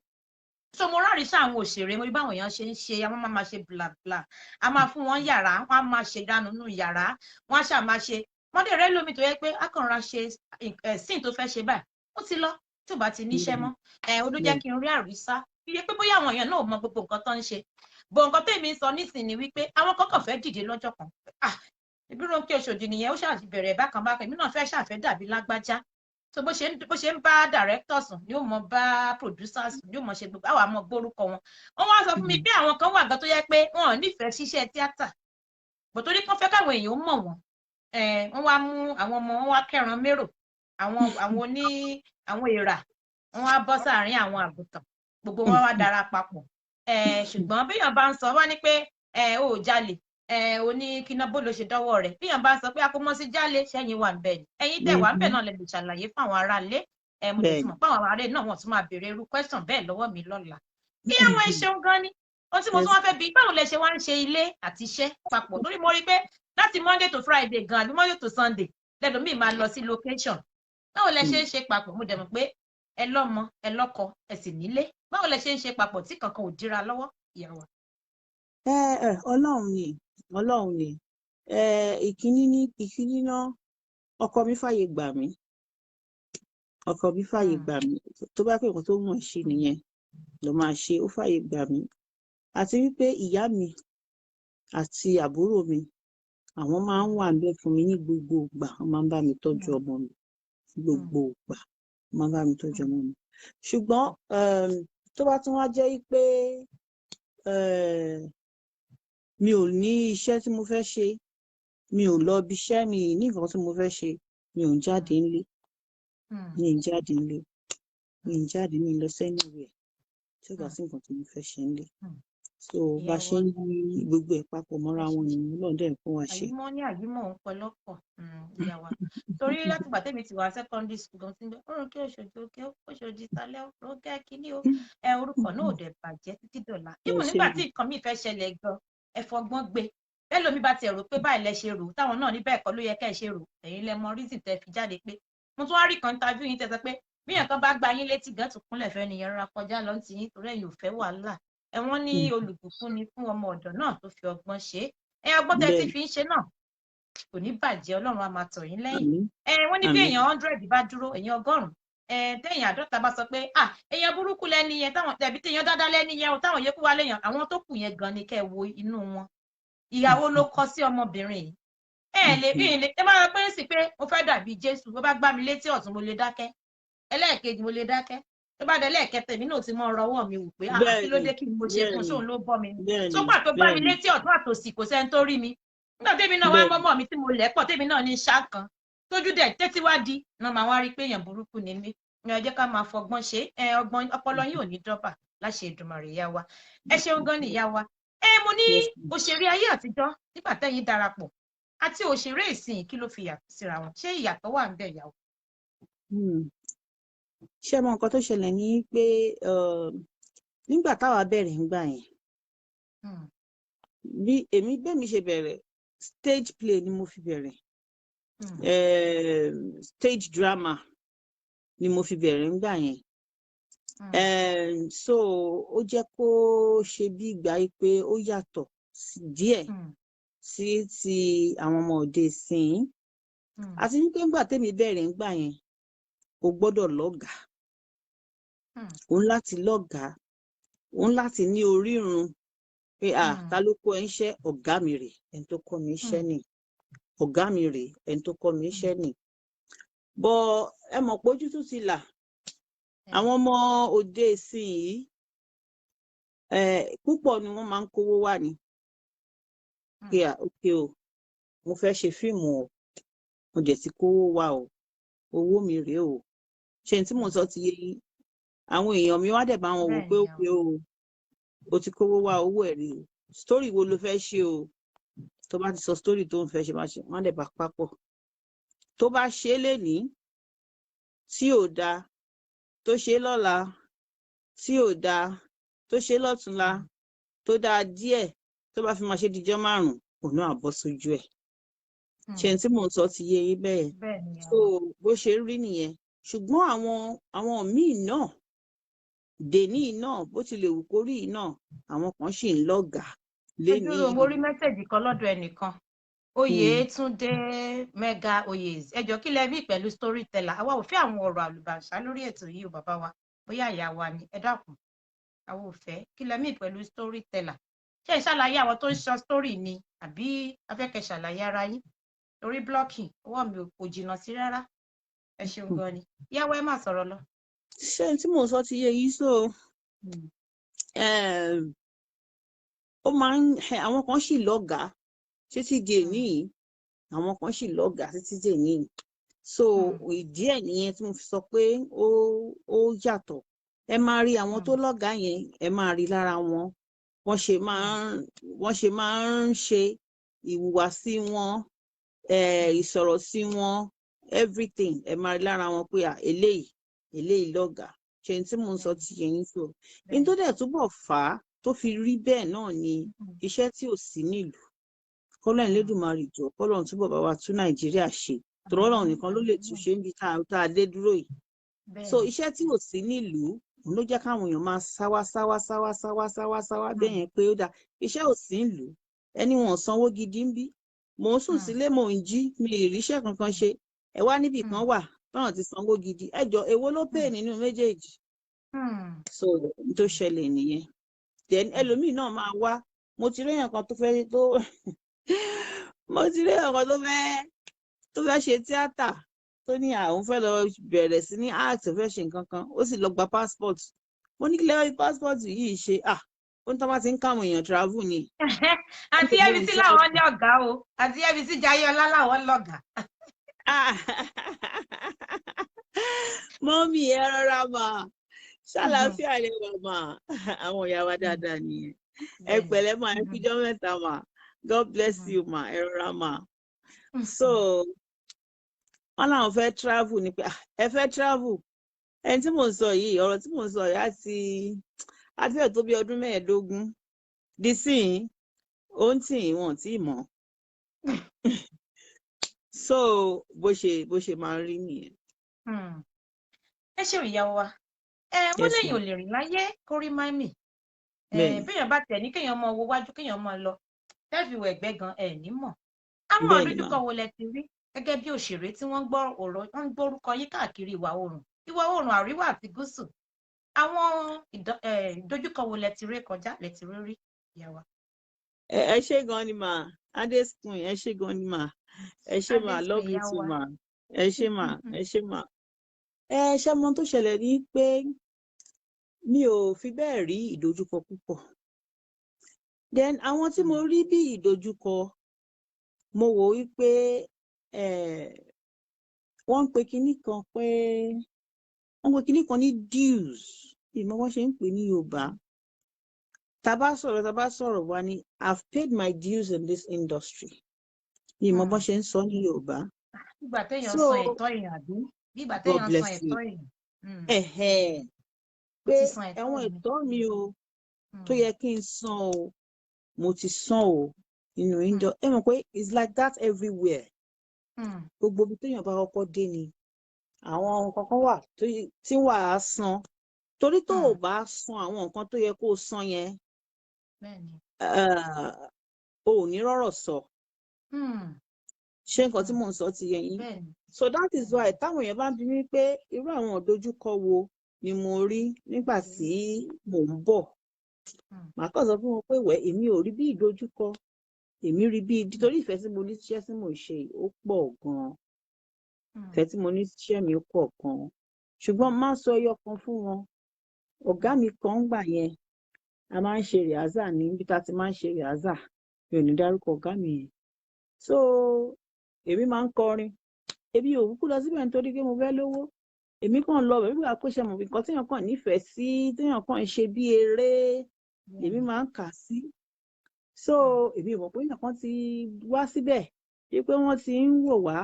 so mo rárí sí àwọn òṣèré mo rí báwọn èèyàn ṣe ń ṣe àwọn máa ṣe blabla a máa fún wọn yàrá wọn á máa ṣe dànù nínú yàrá wọn á ṣáà máa ṣe wọn dẹ̀ rẹ́ lómi tó yẹ pé akànra ṣe sin tó fẹ́ ṣe báyìí ó ti lọ tí ò bá ti níṣẹ́ mọ́ ó ló jẹ́ kí n rí àrísá iye pé bóyá àwọn èèyàn náà mọ gbogbo nǹkan tó ń ṣe bọ̀ nǹkan tèmi sọ nísìnyí ni wípé àwọn kọ́kọ́ fẹ́ dìde lọ́jọ́ kan ibi Ronke Oshodi nìyẹn ó ṣáàtì bẹ̀rẹ̀ bákan èmi náà fẹ́ ṣàfẹ́ dàbí lágbájá so bó ṣe ń bá directors ni ó mọ bá producers ni ó mọ ṣe gbogbo àwọn àmọ́ gbórúkọ wọn wá sọ fún mi pé àwọn kan wà gan tó yẹ pé wọn ò nífẹ̀ẹ́ ṣiṣẹ́ tíátà bó torí kán fẹ́ káwọn èèyàn mọ̀ wọ́n wọ́n wá mú àwọn ọmọ wọn wá kẹran mérò àwọn èèrà wọ́n wá bọ́ sáàárín àwọn àgùntàn gbogbo wọn wá dara papọ̀ ṣùgbọ́n bíyàn bá ń sọ wá ní pé ó jalè oní kíná bó ló ṣe dọ́wọ́ rẹ̀ bíyàn bá ń sọ pé akómọ́sí jálè ṣẹ́yìn wà níbẹ̀ ni ẹ̀yin tẹ̀ wá níbẹ̀ náà lè lè ṣàlàyé fún àwọn aráalé mo lè tún mọ̀ pé àwọn aráalé náà wọ́n tún máa béèrè irú question bẹ́ẹ̀ lọ́wọ́ mi lọ́la bí àwọn ìṣeun gan ni ohun tí mo tún wá fẹ́ bí báwo lẹ ṣe wá ń ṣe ilé àti iṣẹ́ papọ̀ lórí mo rí pé láti Monday to Friday gan àbí Monday to Sunday lẹ́lòmíì máa lọ sí location báwo lẹ ṣe ń ṣe papọ̀ mo dẹ̀ mọ̀ pé ẹ lọ́mọ ẹ lọ́kọ ẹ sì nílé báwo lẹ ṣe ń ṣe papọ̀ tí kankan ò dira lọ́wọ́ ìyàwó. Ọlọ́run ni ìkíní náà ọkọ mi fàyè gbà mí tó bá pé nǹkan tó mọ̀ ṣe nìyẹn ló máa ṣe ó fàyè gbà mí àti wípé ìyá mi àti àbúrò mi àwọn máa ń wà níbẹ̀ fún mi ní gbogbo ìgbà wọ́n máa ń bá mi tọ́jú ọmọ mi gbogbo ìgbà wọ́n máa ń bá mi tọ́jú ọmọ mi ṣùgbọ́n tó bá tún wá jẹ́ pé mi ò ní iṣẹ́ tí mo fẹ́ ṣe mi ò lọ ibi iṣẹ́ mi ní nǹkan tí mo fẹ́ ṣe mi ò ń jáde nílé mi ń jáde mi lọ sẹ́niwẹ̀ tí ó bá sí nǹkan tí mo fẹ́ ṣe nílé so bá ṣe ń yí gbogbo ẹ̀ papọ̀ mọ́ra wọn ni Ọlọ́run dẹ̀ fún wa ṣe. àyímọ́ ní àyímọ́ ń pẹ́ lọ́pọ̀ ìyá wa torí láti gbà tẹ́mi ti wà secondary school gan sí Ronke Oshodi Oshodi talẹ́ Ronke kíní o orúkọ náà ò dẹ̀ bàjẹ́ títí dọ̀la ìmọ̀ nígbà tí nǹkan mi fẹ́ ṣẹlẹ̀ gan ẹ fọgbọ́n gbé bẹ́ẹ̀ lómi bá ti rò pé báyìí lẹ ṣe rò táwọn náà ní bẹ́ẹ̀ kọ́ ló yẹ kẹ́ ẹ ṣe rò ẹ̀yin lẹ mọ reason tẹ́ fi jáde pé mo tún wá rí kan interview yín tẹ́ sọ pé bí èèyàn kan bá gba yín létí gan tún kúnlẹ̀ fẹ́ nìyẹn rọra kọjá lọ ti yín torí ẹ̀yin ò fẹ́ wàhálà wọ́n ní olùbùkún ni fún ọmọ ọ̀dọ̀ náà tó fi ọgbọ́n ṣe ọgbọ́n tẹ́ ti fi ń ṣe náà kò ní bàjẹ́ Ọlọ́run á máa tọ̀ yín lẹ́yìn wọ́n ní bí èèyàn 100 bá dúró èèyàn 100 tẹ̀yìn 50 bá sọ pé èèyàn burúkú lẹ́ni yẹn táwọn tẹ̀bí tẹ̀yàn dáadáa lẹ́ni yẹn táwọn yẹn kú wá lẹ́yìn àwọn tó kù yẹn gan ni kẹ́ ẹ wo inú wọn ìyàwó ló kọ sí ọmọbìnrin yìí lè bí ilé ẹ máa pé sí pé mo fẹ́ dàbí Jésù bó bá gbá mi létí ọ̀tún mo lè dákẹ́ ẹlẹ́ẹ̀kejì mo lè dákẹ́ tó bá délé ẹ̀kẹtẹ̀ mi náà ti mọ ọ̀rọ̀ mi wò pé kí ló dé kí mo ṣe fún sóun ló bọ́ mi tó pàtó gbá mi létí ọ̀tún àtòsì kò sẹ́ni tó rí mi nígbà tèmi náà wá mọ́mọ́ mi tí mo lẹ̀ pọ̀ tèmi náà ní ṣá kan tójú dẹ̀ tẹ́tí wá di náà máa wá rí pé èèyàn burúkú ni mí ẹ jẹ́ ká máa fọgbọ́n ṣe ọgbọ́n ọpọlọ yín ò ní dọ́bà láṣẹ Èdùmàrè ìyá wa ẹ ṣeun gan ni ìyá wa mo ní òṣèré ayé àtijọ́ nígbà tẹ́yìn darapọ̀ àti òṣèré ìsìn kí ló fi yàtọ̀ síra wọn ṣé ìyàtọ̀ wà ń bẹ ìyàwó. ṣé mọ nǹkan tó ṣẹlẹ̀ ní pé nígbà táwa bẹ̀rẹ̀ ń gbà yẹn bí èmi bẹ́mi ṣe bẹ̀rẹ̀ stage play ni mo fi bẹ̀rẹ̀ stage drama ni mo fi bẹ̀rẹ̀ ń gbà yẹn so ó jẹ́ kó ṣe bí ìgbà yìí pé ó yàtọ̀ díẹ̀ sí ti àwọn ọmọ òde ìsìn àti wípé ńgbà tèmi bẹ̀rẹ̀ ń gbà yẹn o gbọ́dọ̀ lọ́gàá òun láti lọ́gàá òun láti ní orírun pé ta ló kọ́ ẹ ń ṣẹ́ ọ̀gá mi rè ẹni tó kọ́ mi iṣẹ́ nì ọ̀gá mi rè ẹni tó kọ́ mi iṣẹ́ nì bọ́ ẹ mọ̀ pé ojú tún ti là àwọn ọmọ òde ìsìn yìí púpọ̀ ni wọ́n máa ń kówó wá ní pé òkè o mo fẹ́ ṣe fíìmù o mo dẹ̀ ti kówó wá o owó mi rèé o ṣe tí mo sọ ti yé yín àwọn èèyàn mi wá dẹ̀ bá wọn wò pé òkè o ti kówó wá owó ẹ̀ rèé o story wo ló fẹ́ ṣe o tó bá ti sọ story tó ń fẹ́ ṣe máa ṣe wọ́n dẹ̀ bá papọ̀ tó bá ṣe é lénìí tí ò dáa tó ṣe é lọ́la tí ò dáa tó ṣe é lọ́túnla tó dáa díẹ̀ tó bá fi máa ṣe díjọ́ 5 òun náà bọ́ sójú ẹ̀ ṣe tí mò ń sọ ti yé yín bẹ́ẹ̀ so bó ṣe rí nìyẹn ṣùgbọ́n àwọn míì náà dèní náà bó tilẹ̀ wù kó rí náà àwọn kan ṣì ń lọ́gàá lénìí. ojúrò mo rí mẹ́sẹ̀jì kan lọ́dọ̀ ẹnìkan Oyètúndé mega oyèz ẹjọ́ kí lẹ bí pẹ̀lú storyteller àwa ò fẹ́ àwọn ọ̀rọ̀ àlùbàṣà lórí ètò yìí o bàbá wa bóyá ìyá wa ni ẹ dákun àwa ò fẹ́ kí lẹ mí pẹ̀lú storyteller ṣé ìṣàlàyé àwọn tó ń sọ story ni àbí afẹ́kẹ́ ṣàlàyé ara yín torí blocking ọwọ́ mi kò jìnnà sí rárá ẹ ṣeun gan ni ìyàwó ẹ má sọ̀rọ̀ lọ. ṣé tí mò ń sọ ti yé yín so ó máa ń àwọn kan ṣì lọ́gàá títí di èní àwọn kan ṣì lọ́gàá títí di èní so ìdí ẹ̀ nìyẹn tí mo fi sọ pé ó yàtọ̀ ẹ máa rí àwọn tó lọ́gàá yẹn ẹ máa rí lára wọn wọ́n ṣe máa ń ṣe ìhùwàsí wọn ìsọ̀rọ̀ sí wọn everything ẹ máa rí lára wọn pé eléyìí lọ́gàá ṣe tí mò ń sọ ti yẹn so ní tó dẹ̀ túbọ̀ fà á tó fi rí bẹ́ẹ̀ náà ni iṣẹ́ tí ò sí nílùú kọ́lọ́run Elédùmarè jọ kọ́lọ́run túbọ̀ bá wa tún Nàìjíríà ṣe tọ́rọ́ Ọlọ́run nìkan ló lè tún ṣe níbi tá a dé dúró yìí so iṣẹ́ tí ò sí nílùú ló jẹ́ káwọn èèyàn máa sáwá bẹ́ẹ̀ yẹn pé ó dáa iṣẹ́ ò sí nílùú ẹni wọn sanwó gidi ń bí mò ń sùn sílé mò ń jí mi ì ríṣẹ́ kankan ṣe ẹ wá níbì kan wà táwọn ti sanwó gidi ẹ jọ èwo ló pè nínú méjèèjì so tó ṣẹlẹ̀ nìyẹn then ẹlòmíì náà máa wá mo ti rí èèyàn kan tó fẹ́ ṣe tíátà tó ní àwọn fẹ́ lọ bẹ̀rẹ̀ sí ní art fẹ́ ṣe nǹkan kan ó sì lọ gba passport mo ní kí lẹ́yìn passport yìí ṣe ó ní tó bá ti ń káwọn èèyàn travel ni. àti abc làwọn ní ọ̀gá o àti abc Jayọlá làwọn lọ́gàá. mọ́mí ẹ rọra mà ṣàlàáfíà lè wà mà àwọn ìyá wa dáadáa nìyẹn ẹ pẹ̀lẹ́ mà ẹ kújọ́ mẹ́ta mà God bless you mà ẹ rọra mà so wọn làwọn fẹ́ travel ni pé ẹ fẹ́ travel ẹni tí mò ń sọ yìí ọ̀rọ̀ tí mò ń sọ yìí àti ẹ̀ tó bí ọdún 15 dísìn ó ń tì wọ́n tí mọ̀ so bó ṣe máa ń rí nìyẹn. ẹ ṣe ìyàwó wa wọ́n lẹ́yìn ò lè rìn láyé kó rí máìmì béèyàn bá tẹ̀ ní kéèyàn mọ owó wájú kéèyàn mọ lọ tẹ́fìwọ̀ ẹ̀gbẹ́ gan ẹ̀ ní mọ̀ àwọn àdójúkọ wo lẹ ti rí gẹ́gẹ́ bí òṣèré tí wọ́n ń gbórúkọ yín káàkiri ìwà oòrùn àríwá àti gúúsù àwọn ìdojúkọ wo lẹ ti rí kọjá lẹ ti rí ìyàwó. ẹ ṣé gan ni mà adeskun ẹ ṣé gan ni mà ẹ ṣé mà love you too mà ẹ ṣé mà ẹ ṣé mà ṣé mo tó ṣẹlẹ̀ ní pé mi ò fi bẹ́ẹ̀ rí ìdojúkọ púpọ̀ then àwọn tí mo rí bí ìdojúkọ mo wò wípé wọ́n ń pe kinní kan ní dues ìmọ̀ wọ́n ṣe ń pè ní Yorùbá tá bá sọ̀rọ̀ wá ní I've paid my dues in this industry ìmọ̀ bọ́n ṣe ń sọ ní Yorùbá. Nígbà téèyàn san ẹ̀tọ́ èèyàn àbí nígbà téèyàn san ẹ̀tọ́ èèyàn. Pé àwọn ẹ̀tọ́ mi o tó yẹ kí n san o mo ti san o nínú industry ẹ mọ̀ pé it's like that everywhere. Gbogbo ibi téèyàn bá kọ́kọ́ dé ni àwọn kankan wà tí wà á san torí tó o bá san àwọn nǹkan tó yẹ kó o san yẹn o ò ní rọ́rọ̀ sọ. Ṣé nǹkan tí mò ń sọ ti yé yín? So that is why táwọn èèyàn bá ń bi mí pé irú àwọn ìdojúkọ wo ni mo rí nígbà tí mò ń bọ̀. Màá kàn sọ fún wọn pé èmi ò rí bí ìdojúkọ èmi rí bí torí ìfẹ́ tí mo ní iṣẹ́ tí mo ṣe ó pọ̀ gan-an. Ìfẹ́ tí mo ní iṣẹ́ mi ó pọ̀ gan-an. Ṣùgbọ́n má sọ ẹyọ kan fún wọn. Ọ̀gá mi kan gbà yẹn a máa ń ṣe rìhásà níbi tá a ti máa ń ṣe rìhásà mi ò ní dárúkọ ọ̀gá mi yẹn so èmi máa ń kọrin èmi ò kúkú lọ síbẹ̀ nítorí pé mo fẹ́ lówó èmi kàn lọ bẹ̀ wípé àkóṣe mọ̀ nǹkan téèyàn kàn nífẹ̀ẹ́ sí téèyàn kàn ń ṣe bí eré èmi máa ń kà sí so èmi ò mọ̀ pé èèyàn kan ti wá síbẹ̀ wípé wọ́n ti ń wò wá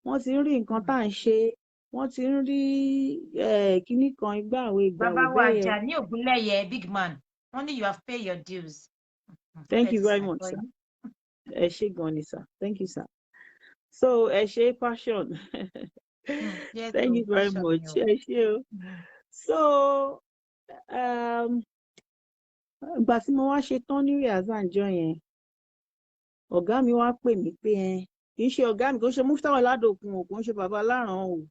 wọ́n ti ń rí nǹkan tá à ń ṣe wọ́n ti ń rí kinní kan ìgbàwé bàbá wa bẹ́ẹ̀ yẹn. Àjàní Ògúnlẹ̀yẹ big man wọ́n ní you have paid your dues. Thank you very much sir ẹ ṣé gan ni sir thank you sir so ẹ ṣé passion thank you very much ẹ ṣé o so ìgbà tí mo wá ṣe tán ní rìhásà ńjọ́ yẹn ọ̀gá mi wá pè mí pé kì í ṣe ọ̀gá mi kò ń ṣe Muftawa Ládòkun o kò ń ṣe bàbá Láràn o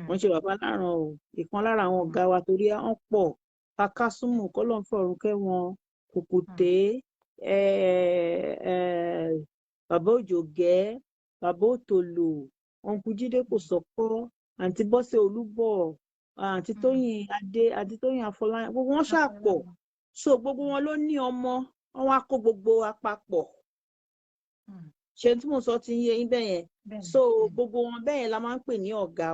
kò ń ṣe bàbá Láràn o ìkan lára àwọn ọ̀gá wa torí wọ́n pọ̀ Kakásùmù kọ́lọ́n fọ̀run kẹ́ wọn Kùkùté bàbá Òjògẹ́ bàbá Òtòlò ọ̀nkú Jídé Kòsọ́kọ́ àǹtí Bọ́sẹ̀ Olúbọ̀ àǹtí Tóyìn Adé àǹtí Tóyìn Afọláyàn gbogbo wọn ṣàpọ̀ so gbogbo wọn ló ní ọmọ wọn wá kó gbogbo apapọ̀ ṣe tí mo sọ ti ń yé yín bẹ́ẹ̀ yẹn so gbogbo wọn bẹ́ẹ̀ yẹn la máa ń pè ní ọ̀gá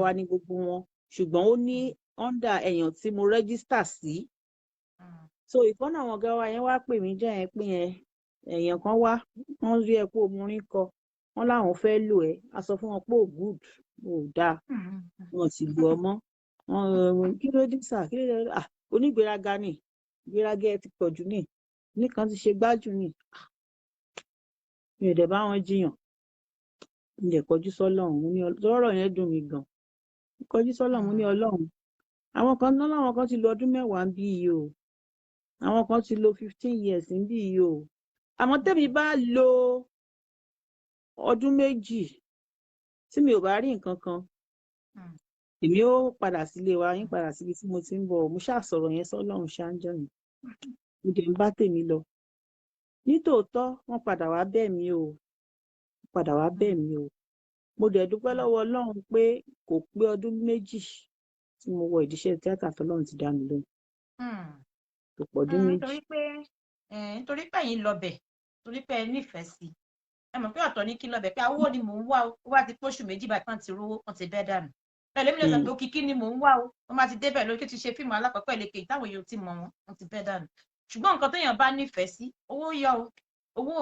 wa ní gbogbo wọn ṣùgbọ́n ó ní under èèyàn tí mo rẹ́gísítà sí so ìkànnì àwọn ọ̀gá wa yẹn wá pè mí jẹ́ yẹn pé èèyàn kan wá wọ́n rí ẹ pé omurin kọ wọ́n láwọn fẹ́ lò ẹ́ a sọ fún wọn pé ò good ò dáa wọn sì lu ọmọ kí ló dé sà kí ló dé onígbéraga ni ìgbéraga ẹ ti pọ̀ jù ní nìkan ti ṣe gbájú ní mi ò dẹ̀ bá wọn jiyàn mi dẹ̀ kọjú sọ́lọ́run mo ní ọ̀rọ̀ yẹn dùn mí gan kọjú sọ́lọ́run mo ní Ọlọ́run àwọn kan náà láwọn kan ti lo ọdún mẹ́wàá ń bí yìí o àwọn kan ti lo 15 years ń bí yìí o àmọ́ tẹ́mi bá lo ọdún méjì tí mi ò bá rí nǹkan kan èmi ó padà sílé wa yín padà síbi tí mo ti ń bọ̀ mo ṣáà sọ̀rọ̀ yẹn sọ́lọ́run ṣáájọ́ yẹn mo dẹ̀ ń bá tèmi lọ nítòótọ́ wọ́n padà wá bẹ̀ mí o mo dẹ̀ dúpẹ́ lọ́wọ́ Ọlọ́run pé kò pé ọdún méjì tí mo wọ ìdíṣẹ́ tíátà tọ́lọ́run ti dá mi lóhùn kò pọ̀ ọdún méjì. nítorí pé ẹ̀yin lọ́bẹ̀ torí pé ẹ nífẹ̀ẹ́ sí ẹ mọ̀ pé ọ̀tọ̀ ní kí lọ́bẹ̀ pé owó ni mò ń wá o ó wá ti póṣù méjì báyìí tán ti rówó wọn ti bẹ́ dànù ẹlẹ́mi lè sọ pé òkìkí ni mò ń wá o wọ́n máa ti débẹ̀ lórí ti ṣe fíìmù alákọ̀ọ́kọ́ ìlẹ̀kẹ̀ táwọn èèyàn ti mọ̀ wọn ti bẹ́ dànù ṣùgbọ́n nǹkan téèyàn bá nífẹ̀ẹ́ sí owó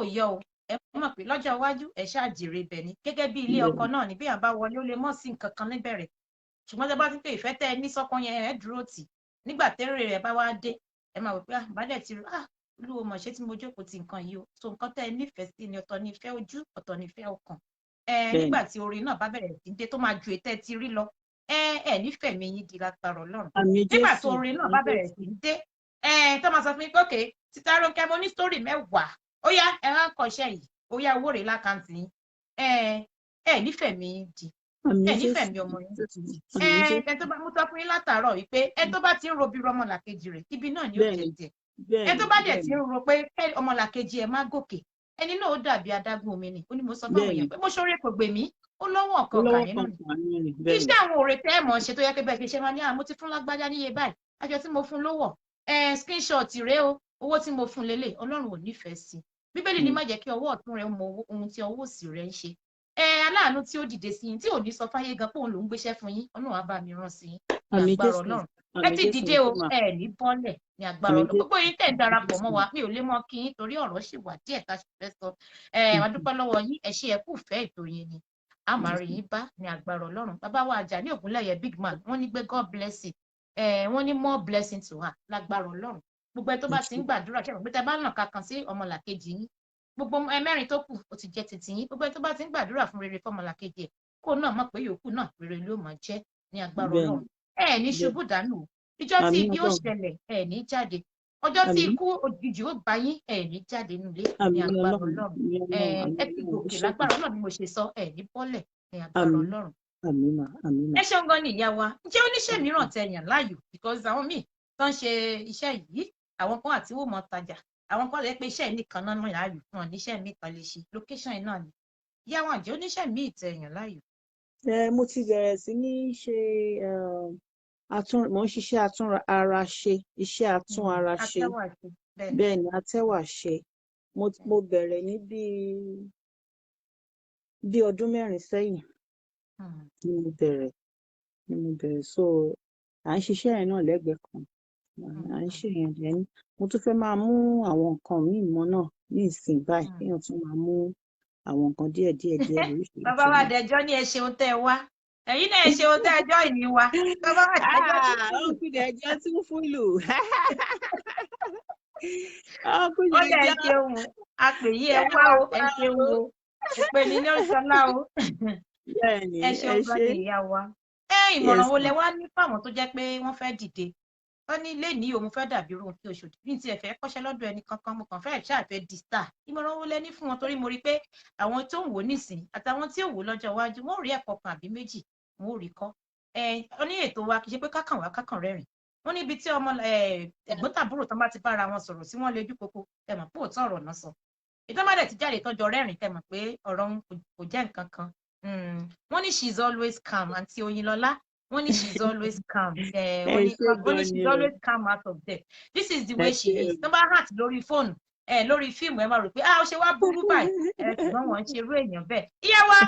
ò yọ o ẹ mọ̀ pé lọ́jọ́ iwájú ẹ ṣáà jèrè ibẹ̀ ni gẹ́gẹ́ bí ilé ọkọ náà ní bí àbá wọlé ó lè mọ̀ sí nǹkan kan níbẹ̀rẹ̀ ṣùgbọ́n tẹ bá ti pé ìfẹ́ tẹ ẹ ní sọ́kàn yẹn ẹ dúró tì nígbà tẹ́rẹ̀ rẹ̀ bá wá dé ẹ máa wò pé àbálẹ̀ ti rí olúwo mọ̀ ṣé tí mo jókòó ti nǹkan yìí o so nǹkan tẹ ẹ nífẹ̀ẹ́ sí ni ọ̀tọ̀ ní ìfẹ́ ojú ọ̀tọ̀ ní ìfẹ́ ọkàn nígbà tí orin náà bá bẹ̀rẹ̀ sí dé tó máa ju ètẹ́ ti rí lọ nífẹ̀ẹ́ mi yín di lágbára Ọlọ́run nígbà tí orin náà bá bẹ̀rẹ̀ sí dé tó máa sọ fún mi pé òkè títa Ronke mo ní sítórì mẹ́wàá ó yá ẹ rán kọ́ṣẹ́ yìí ó yá owó rẹ̀ lákàntì yín nífẹ̀ẹ́ mi yín di nífẹ̀ẹ́ mi ọmọ yín ẹ tó bá mú tọ́ fún yín látàárọ̀ wípé ẹ tó bá ti ń ro bí ọmọlàkejì rẹ̀ ibi náà ni ó jẹ ẹ tó bá dẹ̀ ti ń ro pé ọmọlàkejì ẹ má gòkè ẹni náà ó dàbí adágún omi ni ó ní mo sọ fún àwọn èèyàn pé mo ṣoore kò gbè mí ó lọ́wọ́ ọ̀kan ọ̀gá nínú ni iṣẹ́ àwọn òrè tẹ́ ẹ̀ mọ̀ ṣe tó yẹ pé bẹ́ẹ̀ fi ṣe máa ní mo ti fún lágbájá níye báyìí aṣọ tí mo fún lówó screenshot rèé o owó tí mo fún lélẹ̀ Ọlọ́run ò nífẹ̀ẹ́ sí bíbélì ní má jẹ́ kí ọwọ́ ọ̀tún rẹ̀ mọ ohun tí ọwọ́ òsì rẹ̀ ń ṣe aláàánú tí ó dìde sí yín tí ò ní sọ fáyé gan pé òun ló ń gbéṣẹ́ fún yín Ọlọ́run á bá mi rán sí yín ní agbára Ọlọ́run ẹ ti dìde o ní bọ́lẹ̀ ní agbára Ọlọ́run gbogbo yín tẹ̀ ń darapọ̀ mọ́ wa mi ò lè mọ kí yín torí ọ̀rọ̀ ṣì wà díẹ̀ tá a sì fẹ́ sọ wá dúpẹ́ lọ́wọ́ yín ẹ ṣé ẹ kú fẹ́ ètò yín ni a máa rí yín bá ní agbára Ọlọ́run bàbá wa Àjàní Ògúnlẹ̀yẹ big man wọ́n ní gbé God bless you wọ́n ní more blessing to her lágbára Ọlọ́run gbogbo ẹ tó bá ti ń gbàdúrà ṣe pé tẹ bá nà kankan sí ọmọlàkejì yín gbogbo mẹ́rin tó kù ó ti jẹ́ titi yín gbogbo ẹ tó bá ti ń gbàdúrà fún rere fọmọlàkejì ẹ kó náà mọ̀ pé yòókù náà rere ló máa jẹ́ ní agbára Ọlọ́run ní ṣubú dànù ìjọ tí ibi ó ṣẹlẹ̀ ní jáde ọjọ́ tí ikú òjijì ó bá yín ní jáde nílé ní agbára Ọlọ́run ẹ ti gòkè lágbára Ọlọ́run bí mo ṣe sọ ní bọ́lẹ̀ ní agbára Ọlọ́run. ẹ ṣeun gan ni ìyá wa ǹjẹ́ oníṣẹ́ mìíràn tẹ yàn láàyò because àwọn míì tó ń ṣe iṣẹ́ yìí àwọn kan àti wò mọ́ tajà àwọn kan lè pe iṣẹ́ nìkan náà náà láàyò fún ọ níṣẹ́ míì kan lè ṣe location náà ni ìyá wa ǹjẹ́ oníṣẹ́ míì tẹ yàn láàyò. mo ti bẹ̀rẹ̀ sí ní ṣe mo ń ṣiṣẹ́ atún ara ṣe, iṣẹ́ atún ara ṣe. Atẹ́wàṣe. Bẹ́ẹ̀ni. Bẹ́ẹ̀ ni atẹ́wà ṣe. Mo bẹ̀rẹ̀ ní bí ọdún 4 sẹ́yìn ni mo bẹ̀rẹ̀. So à ń ṣiṣẹ́ yẹn náà lẹ́gbẹ̀ẹ́ kan. À ń ṣe yẹn lẹ́nu. Mo tún fẹ́ máa mú àwọn nǹkan míì mọ́ náà ní ìsìn báyìí. Kéèyàn tún máa mú àwọn nǹkan díẹ̀ lóríṣiríṣi. Bàbá wa dẹjọ́ ní ẹ ṣeun tẹ́ ẹ wá. Ẹ̀yin náà ẹ ṣeun tẹ́ ẹjọ́ ìní wa. Bàbá wa dẹjọ́ tí ó kú dẹjọ́ tún fún lù. Ó kú ó lẹ̀ dẹjọ́. ṣeun. A pè yí ẹ wá o, ẹ ṣeun o. Ìpè ní ní Ọ̀ṣọ́lá o. Bẹ́ẹ̀ni, Ẹ ṣeun gan ni ìyá wa. Ìmọ̀ràn wo lẹ wá ní fáwọn tó jẹ́ pé wọ́n fẹ́ dìde? Wọ́n ní ilé ní òun fẹ́ dàbí Ronke Oshodi. Bí n tiẹ̀ fẹ́ kọ́ṣẹ́ lọ́dọ̀ ẹni kankan, mo kàn fẹ́ ṣàfẹ́ di star. Ìmọ̀ràn wo lẹ ní fún wọn? Torí mo rí pé àwọn tó ń wò nísìn àtàwọn tí ò wò lọ́jọ́ iwájú, wọ́n ò rí ẹ̀kọ́ kan àbí méjì, wọ́n ò rí kọ́. Ó ní ètò wa kì í ṣe pé kákàn wá kákàn rẹ́rìn. Wọ́n níbi tí ọmọ ẹ̀gbọ́n tàbúrò tán bá ti bára wọn sọ̀rọ̀ sí wọ́n lójú koko, ẹ mọ̀ pé òótọ́ ọ̀rọ̀ náà sọ. Ìtàn bá dẹ̀ ti jáde tọ́jọ́ rẹ́rìn, ẹ mọ̀ pé ọ̀rọ̀ kò jẹ́ nǹkan kan. Wọ́n ní she's always calm, àǹtí Oyinlọ́lá. Wọ́n ní she's always calm. Wọ́n ní she's always calm out of there. This is the way she is. Tó bá hàn lórí fóònù, lórí fíìmù, ẹ máa rò pé ó ṣe wá burú báyìí. Ṣùgbọ́n wọ́n ń ṣe irú èèyàn bẹ́ẹ̀. Ìyá wa,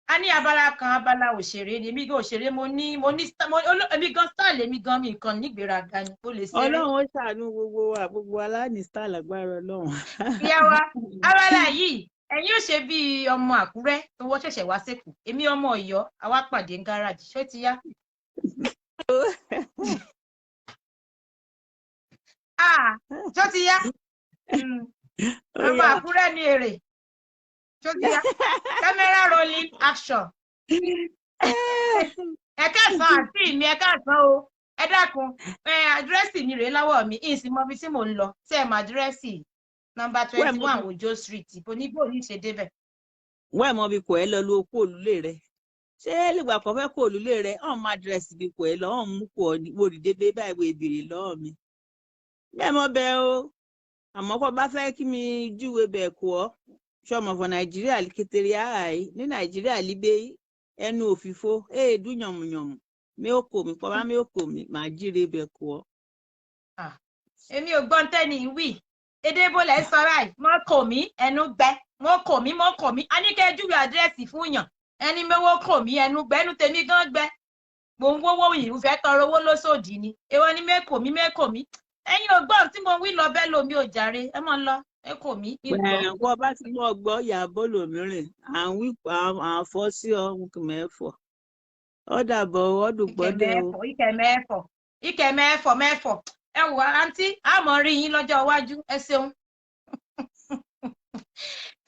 a ní abala kan, abala òṣèré ni. Èmi gan òṣèré, èmi gan star lèmi gan, mi nǹkan nígbéraga ni. Ó lè ṣeré. Ọlọ́run ó ṣàánú gbogbo aláàní star lágbára Ọlọ́run. Ìyá wa, abala yìí, ẹ̀yin ò ṣe bí ọmọ Àkúrẹ́ tó wọ́ ṣẹ̀ṣẹ̀ wá sẹ́kù. Èmi ọmọ Ọ̀yọ́, àwa pàdé ń gáràjì. Ṣó ti yá? Ṣó ti yá? Ọmọ Àkúrẹ́ ní èrè. Ṣó ti yá? Camera rolling action. Ẹ káàsán àǹtí mi, ẹ káàsán o. Ẹ dákun, àdírẹ́sì mi rèé lọ́wọ́ mi. Ìsìn mọ ibi tí mò ń lọ. Ṣé ẹ mọ àdírẹ́sì? Nọ́mbà 21 Ojo Street. Ibo ní ṣe débẹ̀. Wọ́n ẹ̀ mọ bí kò ẹ́ lọ lu okó òlúlé rẹ̀. Ṣé lìgbà kan fẹ́ kó òlúlé rẹ̀? Máa dírẹ́sì bí kò ẹ́ lọ, mú kó òdìdé bẹ́ẹ̀ báyìí wo ìbèrè lọ́wọ́ mi. Bẹ́ẹ̀ mọ bẹ́ẹ̀ o. Àmọ́ kó bá fẹ́ kí mi júwe bẹ̀ kú ọ́. Ṣọmọ fọ Nàìjíríà kékeré àì ní Nàìjíríà líbé ẹnu òfìfo èédú yànmùyànmù mi ò kò mí pọ́nmá mi ò kò mí màá jíire bẹ̀ kú ọ́. Èmi ò gbọ́n tẹ́ni wí. Èdè bó lẹ́ sọ báyìí, mọ́ kò mí ẹnu gbẹ, mọ́ kò mí. A ní kẹ́ júwe àdírẹ́sì fún yàn. Ẹni mẹ́wọ́ kò mí ẹnu gbẹ, ẹnu tèmi gan gbẹ. Mò ń wówó yìí, fẹ́ tọrọ owó lóṣòdì ni. Èwo ni mẹ́kò mí. Ẹ̀yin ò gbọ́n tí mo wí lọ bẹ́ẹ̀ lomi ò jàre. Ẹ mọ́ lọ, mẹ́kò mí. Wọ́n bá ti mọ́ gbọ́ ìyàbọ̀ lòmíràn, à ń wí àfọ́ sí ọ̀hún mẹ́fọ̀. Ó dàbọ̀ ọdún gbọ́dọ̀ o. Ike mẹ́fọ̀. Ẹ wò àǹtí, a mọ̀ rí yín lọ́jọ́ iwájú. Ẹ ṣeun.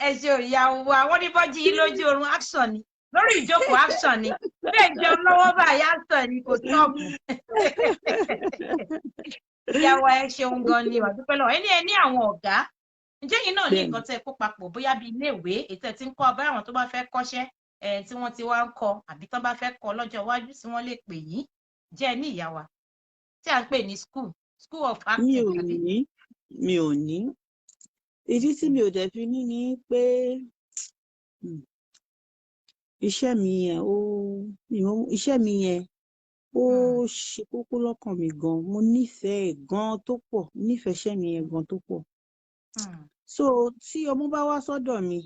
Ẹ ṣe ìyàwó àwọn oníbọ́jì yìí lójú oorun action ni. Lórí ìjókòó action ni. Bẹ́ẹ̀ jẹun lọ́wọ́ báyìí action ni kò tọ́ọ̀bù. Ìyàwó ẹ ṣeun gan ni wà dúpẹ́ lọ́wọ́. Ẹ ní àwọn ọ̀gá. Ǹjẹ́ yín náà ní nǹkan tẹ́ kó papọ̀ bóyá bí iléèwé ètò ẹ̀ tí ń kọ́ ọba àwọn tó bá fẹ́ kọ́ṣẹ́ tí wọ́n ti wá ń kọ́ àbí tán bá fẹ́ kọ́ lọ́jọ́ iwájú tí wọ́n lè pè yín jẹ́ ní ìyá wa tí à ń pè ní school of acting. Mi ò ní. Ìdí tí mi ò dẹ̀ fi ní ni pé iṣẹ́ mi yẹn ó ṣe kókó lọ́kàn mi gan. Mo nífẹ̀ẹ́ gan tó pọ̀, nífẹ̀ẹ́ iṣẹ́ mi yẹn gan tó pọ̀. So tí ọmọ bá wá sọ́dọ̀ mi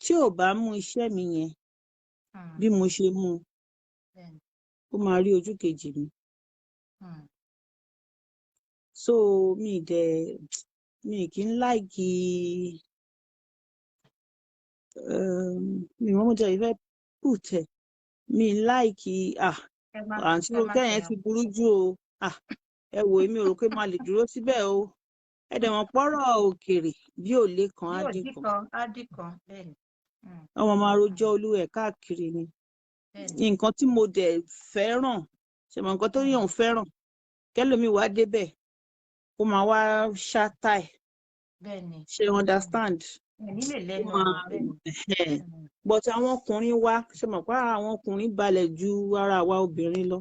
tí ò bá mú iṣẹ́ mi yẹn bí mo ṣe mú ó máa rí ojú kejì mi. So mi kì í láìkì mi wọ́n mọ̀ jẹ́ ìfẹ́ pùtẹ̀ mi láìkì àǹtí Ronke yẹn ti burú jù o ẹ wò èmi ò rò pé máa lè dúró síbẹ̀ o ẹ dẹ̀ mọ̀ pọ́rọ̀ òkèrè bí ò lè kan á dín kan ọmọ máa rojọ́ olúwẹ̀ káàkiri ni nǹkan tí mo dẹ̀ fẹ́ràn ṣe mọ̀ nǹkan tó yàn fẹ́ràn kẹ́lòmíì wá débẹ̀ kó máa wá ṣáátà ẹ̀ ṣe understand but àwọn ọkùnrin wa ṣe mọ̀ pé àwọn ọkùnrin balẹ̀ ju ara wa obìnrin lọ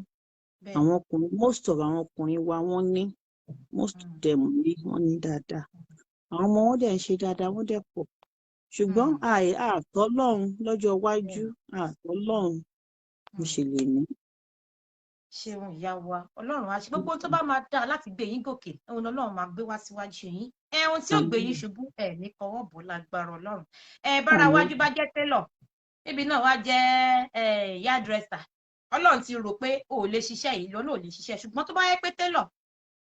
àwọn ọkùnrin most of àwọn ọkùnrin wa wọ́n ní most of them ní wọ́n ní dáadáa àwọn ọmọ wọn dẹ̀ ń ṣe dáadáa wọ́n dẹ̀ pọ̀ ṣùgbọ́n àtọ́lọ́run lọ́jọ́ iwájú àtọ́lọ́run mo ṣe lè ní. ṣeun ìyá wa Ọlọ́run á ṣe gbogbo tó bá máa dá láti gbé yín gòkè òun Ọlọ́run máa gbé wá síwájú yín ohun tí ò gbé yín ṣubú ní kọwọ́ bò lágbára Ọlọ́run bára wájú bá jẹ́ télọ̀ níbi náà wá jẹ́ ìyá dírẹ́sà Ọlọ́run ti rò pé o ò lè ṣiṣẹ́ yìí lọ́nà ò lè ṣiṣẹ́ ṣùgbọ́n tó bá yẹ pé télọ̀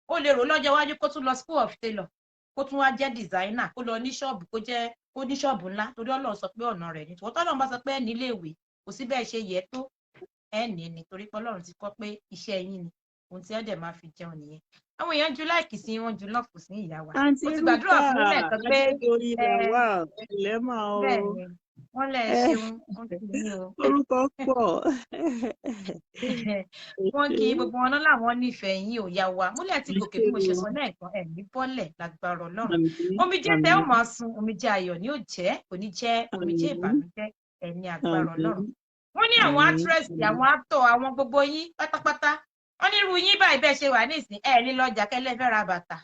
ó lè rò lọ́jọ́ iwájú kó tún lọ school of tailor kó tún wá jẹ́ designer kó lọ ní ṣọ́ọ̀bù kó ní ṣọ́ọ̀bù ńlá torí Ọlọ́run sọ pé ọ̀nà rẹ̀ ni tòótọ́ Ọlọ́run bá sọ pé ẹ̀ nílé ìwé kò sí bẹ́ẹ̀ ṣe yẹ tó ẹni nítorí pé Ọlọ́run ti kọ́ pé iṣẹ́ yín ni ohun tí ẹ dẹ̀ máa fi jẹun nìyẹn àwọn èèyàn ju láìkì sí wọn ju lọ́ọ̀fù sí ìyá wa ó ti gbàdúrà fún lẹ́ẹ̀kan pé bẹ́ẹ̀ ni wọ́n lẹ̀ ṣeun wọ́n kì í o orúkọ pọ̀ wọ́n kì í gbogbo wọn náà làwọn nífẹ̀ẹ́ yín ò yá wa múlẹ̀ tí gòkè bí mo ṣe sọ lẹ́ẹ̀kan ní bọ́lẹ̀ lágbára Ọlọ́run omijé tẹ́ ò máa sun omijé ayọ̀ ni ó jẹ́ kò ní jẹ́ omijé ìbànújẹ́ ní agbára Ọlọ́run wọ́n ní àwọn actress àwọn actor àwọn gbogbo yín pátápátá wọ́n ní irú yín báyìí bẹ́ẹ̀ ṣe wà nísìn ní lọ́jà kẹ́lẹ́ fẹ́ ra bàtà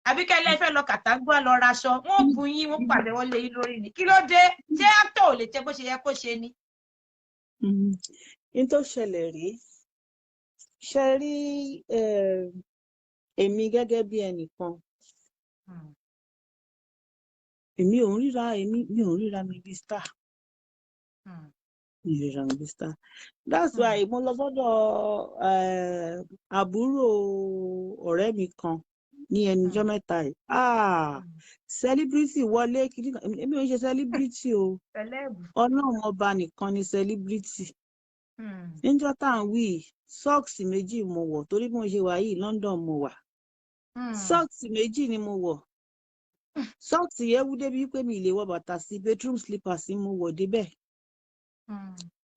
àbí kẹ́lẹ́ fẹ́ lọ kàtàgbà lọ raṣọ wọ́n bu yín wọ́n pàdé wọ́n lé yín lórí ni kí ló dé ṣé actor ò lè jẹ́ bó ṣe yẹ kó ṣe ni. n tó ṣẹlẹ̀ rí ṣe rí èmi gẹ́gẹ́ bí ẹnìkan mi ò ń ríra mi bí star. That's why mo lọ sọ́dọ̀ àbúrò ọ̀rẹ́ mi kan ní ẹnujọ́ mẹ́ta yìí celebrity wọlé kiri èmi ò ń ṣe celebrity o Ọlọ́run ọba nìkan ni celebrity níjọ́ tá à ń wí socks méjì mo wọ̀ torí bí mo ṣe wà yìí London mo wà socks méjì ni mo wọ̀ socks yẹn wú débi pé mi ì lè wọ bàtà sí bedroom slippers mo wọ̀ débẹ̀.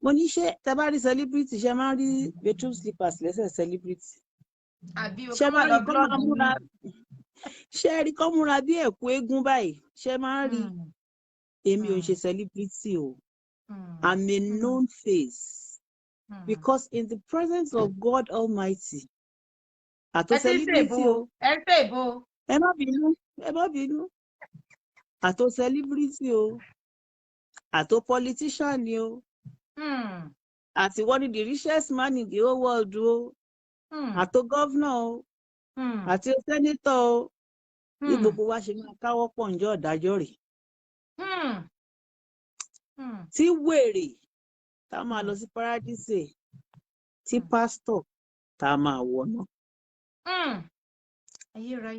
Mo ní ṣé tẹ bá rí celebrity ṣe máa ń rí bedroom slippers lẹ́sẹ̀ celebrity ṣe máa rí kọ́ múra bí ẹ̀kú eégún báyìí ṣe máa ń rí èmi ò ń ṣe celebrity o I'm a known face because in the presence of God Almighty àtò celebrity o ẹ má bínú àtò celebrity o àtò politician ni o àti wọ́n ní the richest man in the whole world o àtò governor o àti senator o bí gbogbo wa ṣe máa káwọ́ pọ̀ ǹjọ́ ọ̀dájọ́ rẹ̀ tí wèrè tá máa lọ sí paradise tí pásítọ̀ tá máa wọ̀nà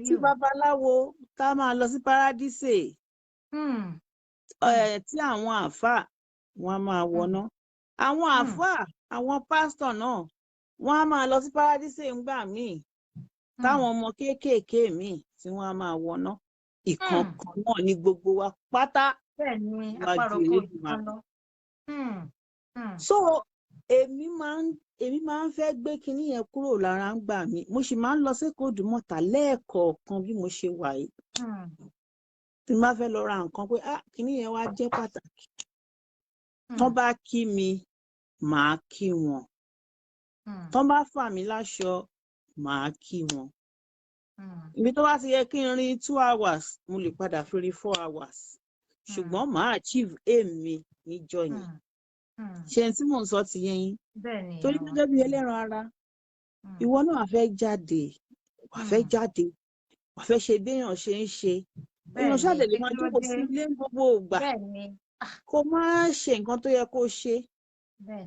tí babaláwo tá máa lọ sí paradise tí àwọn àáfàá wọn máa wọná àwọn àáfàá àwọn pásítọ̀ náà wọn á máa lọ sí paradise ńgbà míì táwọn ọmọ kéékèèké míì tí wọn á máa wọná ìkọ̀ọ̀kan náà ní gbogbo wa pátá wájú Elédùmarè. So èmi máa ń fẹ́ gbé kinní yẹn kúrò lára ń gbà mí mo sì máa ń lọ sí Kòdùmọ̀tà lẹ́ẹ̀kọ̀ọ̀kan bí mo ṣe wà yìí tí n bá fẹ́ lọ ra nǹkan pé kinní yẹn wá jẹ́ pàtàkì tán bá kí mi màá kí wọn tán bá fà mí láṣọ màá kí wọn ibi tó bá ti yẹ kí n rin 2 hours mo lè padà fi rin 4 hours ṣùgbọ́n màá achieve aim mi níjọ́ yẹn ṣe tí mò ń sọ ti yẹn yín torí gẹ́gẹ́ bí ẹlẹ́ran ara ìwọ náà fẹ́ jáde wà fẹ́ ṣe béèyàn ṣe ń ṣe èèyàn ṣáà lè máa jókòó sí ilé gbogbo ìgbà kó má ṣe nǹkan tó yẹ kó ṣe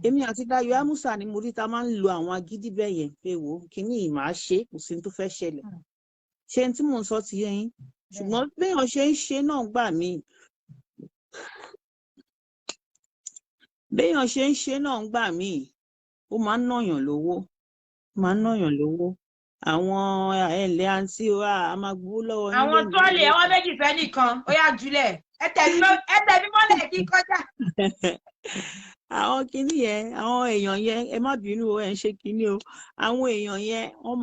èmi àti Dayo Amusa ni mo rí ta máa ń lo àwọn agídí bẹ́ẹ̀ yẹn pé wò kíní ìmọ̀ ṣe kò sí tó fẹ́ ṣẹlẹ̀ ṣe tí mò ń sọ ti yẹn yín ṣùgbọ́n béèyàn ṣe ń ṣe náà gbà mí béèyàn ṣe ń ṣe náà ń gbà míì ó máa ń nàyàn lówó àwọn ẹ̀lẹ́ àǹtí wa a máa gbowó lọ́wọ́ yín àwọn tọ́ọ̀lì ẹ̀wọ́n méjì fẹ́ nìkan ó yá jùlẹ̀ ẹ tẹ̀mí mọ́lẹ̀ kí kọjá. àwọn kinní yẹn àwọn èèyàn yẹn ẹ má bínú o ẹ ń ṣe kinní o àwọn èèyàn yẹn wọ́n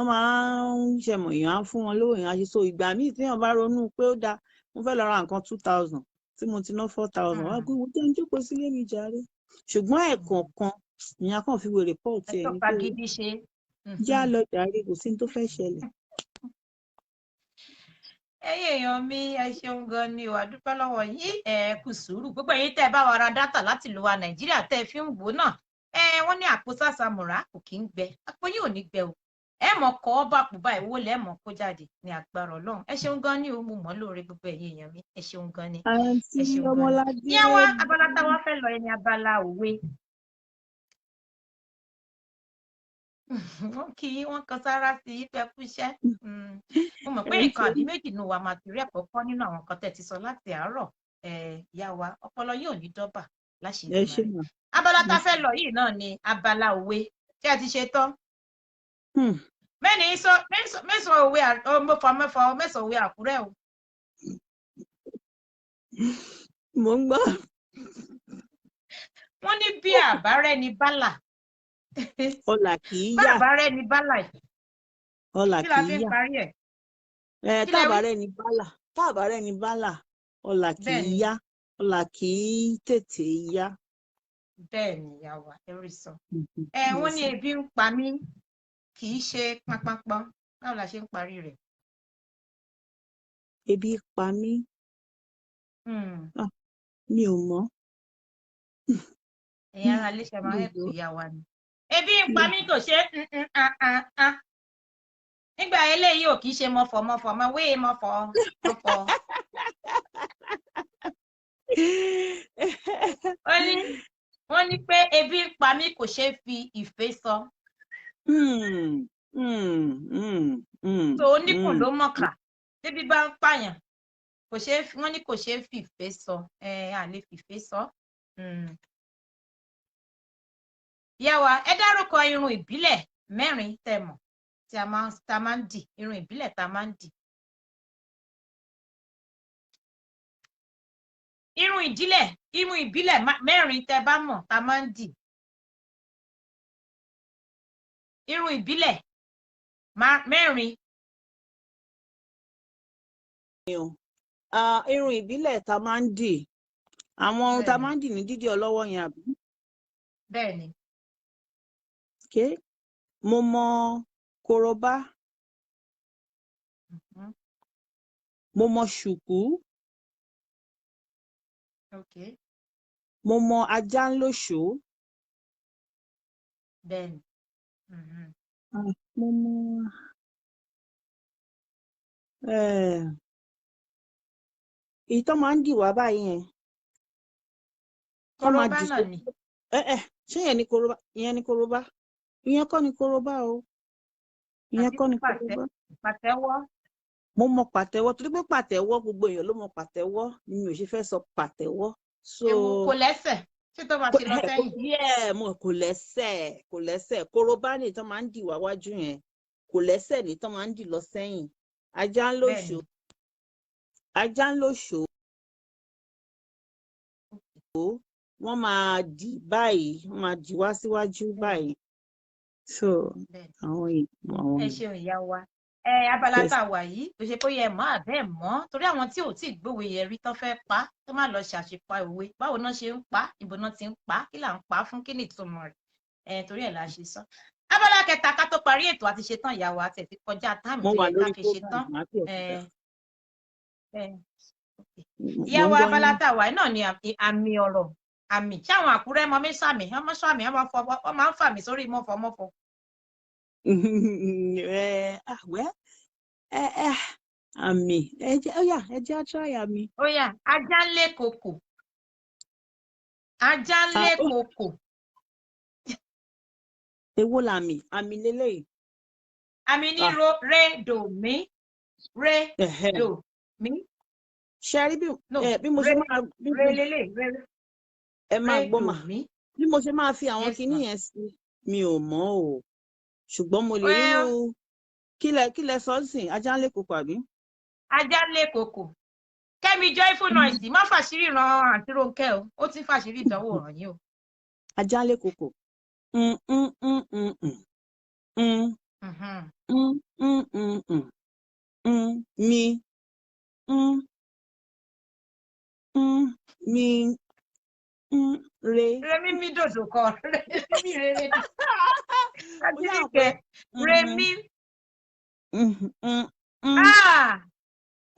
máa ń ṣẹ̀mọ̀ èèyàn á fún wọn lówó èèyàn á ṣe so ìgbà míì tí èèyàn bá ronú pé ó dáa mo fẹ́ lọ ra nǹkan 2000 tí mo ti ná 4000 wá pé mo jẹ́ ń jókòó sílé mi jàre ṣùgbọ́n ẹ̀ẹ̀kọ̀ọ̀kan ìyẹn kàn fi wèrè pọ̀ tiẹ̀ ní pé já lọ jàre kò sí ní tó fẹ́ ṣẹlẹ̀. ẹ̀yin èèyàn mi ẹ ṣeun gan ni o àdúpẹ́ lọ́wọ́ yín ẹ kú sùúrù gbogbo ẹ̀yin tẹ́ ẹ bá wa ra dátà láti lò wa Nàìjíríà tẹ́ ẹ fi ń wò náà wọ́n ní àpò sàṣàmùrà kò kí ń gbẹ àpò yìí ò ní gbẹ o ẹ mọ̀ kọ́ ọ́ bá kú báyìí owó lẹ́ mọ̀ kó jáde ní agbára Ọlọ́run ẹ ṣeun gan ni o mo mọ̀ lóore gbogbo ẹ̀yin èèyàn mi ẹ ṣeun gan ni àǹtí ẹ ṣeun gan ni Ọmọládé ìyá wa abala táwa fẹ́ lọ ẹni abala òwe wọ́n kan sára sí ìfẹ́ kú iṣẹ́ mo mọ̀ pé nǹkan àbí méjì nù wa máa ti rí ẹ̀kọ́ kọ́ nínú àwọn nǹkan tẹ́ ti sọ láti àárọ̀ ìyá wa ọpọlọ yóò ní dọ́bà láṣẹ ẹ ṣe ìdùnnú mà. abala tá a fẹ́ lọ yìí náà ni abala òwe tí a ti ṣe tán mẹ́sàn-án òwe mẹ́sàn-án òwe Àkúrẹ́ o. mo ń gbọ́. wọ́n ní bí àbárẹ́ni bálà ọlà kì í yá. bàbárẹ́ni bálà ọlà kí kì la í fi ń yá. parí ẹ̀. tábàárẹ́ni bálà ọlà kì í yá ọlà kì í tètè yá. bẹ́ẹ̀ ni ìyá wa ẹ rí sọ. wọ́n ní ebi ń pa mí kì í ṣe pánpánpán báwo la ṣe ń parí rẹ̀. ebi pa mí. mi ò mọ̀. ẹ̀yin ará ilé ṣe máa ń pè ìyá wa ni. ebi ń pa mí kò ṣe nígbà eléyìí ò kì í ṣe mọ̀fọ̀ mọ̀ wé mọ̀fọ̀. wọ́n ní pé ebi ń pa mí kò ṣe fi ìfẹ́ sọ. tó oníkùn ló mọ̀kà débi bá ń pààyàn wọ́n ní kò ṣe fi ìfẹ́ sọ a lè fi ìfẹ́ sọ. ìyá wa ẹ dárúkọ irun ìbílẹ̀ 4 tẹ́ mọ̀ tí a máa ń dì irun ìbílẹ̀ tá a máa ń dì. irun ìbílẹ̀ 4 tẹ́ bá mọ̀ tá a máa ń dì. irun ìbílẹ̀ 4. irun ìbílẹ̀ tá a máa ń dì àwọn ohun tá a máa ń dì ní dídì ọlọ́wọ́ yẹn àbí. bẹ́ẹ̀ ni. mo mọ korobá. mo mọ ṣùkú. mo mọ ajá ńlóṣó. bẹ́ẹ̀ ni. mo mọ èyí tó máa ń dì wá báyìí yẹn. korobá náà ni. ṣé ìyẹn ni korobá ìyẹn kọ́ ni korobá o. ìyẹn kọ́ ni korobá. pàtẹ́wọ́. mo mọ pàtẹ́wọ́ torí pé pàtẹ́wọ́ gbogbo èèyàn ló mọ pàtẹ́wọ́ ni mi ò ṣe fẹ́ sọ pàtẹ́wọ́. ewu kò lẹ́sẹ̀ ṣé tó máa ṣe lọ sẹ́yìn. mo kò lẹ́sẹ̀ korobá ni tó máa ń dì wá wájú yẹn kò lẹ́sẹ̀ ni tó máa ń dì lọ sẹ́yìn. ajá ńlóṣó wọ́n máa dì báyìí wọ́n máa dì wá síwájú báyìí. so àwọn ẹ ṣeun ìyá wa abala tá a wà yìí kò ṣe bóyá ẹ mọ̀ àbẹ́ ẹ̀ mọ̀ torí àwọn tí ò tí ì gbòwe yẹn rí tán fẹ́ pa tó má lọ ṣàṣepa òwe báwo náà ṣe ń pa ìbò náà ti ń pa kí là ń pa fún kí ni ìtumọ̀ rẹ̀ torí ẹ̀ la ṣe sọ. abala kẹta ká tó parí ètò àti ṣetán ìyá wa àti ẹ̀ ti kọjá táàmù tó yẹ ká fi ṣetán. ìyá wa abala tá a wà náà ni àmì ọ̀rọ̀ àmì tí àwọn Àkúrẹ́ mọ mẹ́sàmì wọ́n máa ń fà mí sórí mọ́fọ́mọ́fọ́. àmì ẹ jẹ́ àtúráyà mi. ajá ń lé kòkò. èwo làmì àmì lélẹ́yìí. àmì ní re do mi re do mi. ṣe rí bí mo ṣe máa ẹ máa gbọ́ mà bí mo ṣe máa fi àwọn kinní yẹn sí mi ò mọ̀ o ṣùgbọ́n mo lè rírú kílẹ̀ sọ́ọ̀sìn ajá ń lé kòkò àbí. ajá ń lé kòkò Kẹ́mi joyful noise má fàṣírí ran àǹtí Ronke o ó ti fàṣírí ìdánwò ràn yín o. ajá ń lé kòkò. mi Remi mi dòdò kan Remi rere Ajíríkẹ́ Remi.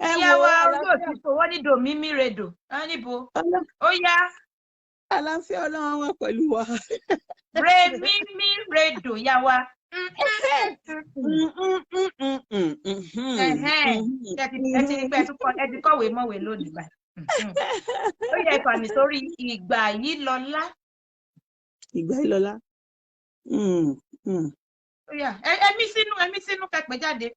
Ìyàwó olóòtú wọ́n ní dòmí mi redò níbo ó yá àlàáfíà Ọlọ́run wà pẹ̀lú wa. Re mi mi re do yá wa. Ẹ ti rí pé ẹ ti kọ̀wé mọ̀wé lónìí báyìí. Ó yẹ ẹ̀fà mi sórí ìgbà yìí lọ́lá. Ìgbà yìí lọ́lá. Ó yá ẹ̀mí sínú kẹ́pẹ́ jáde.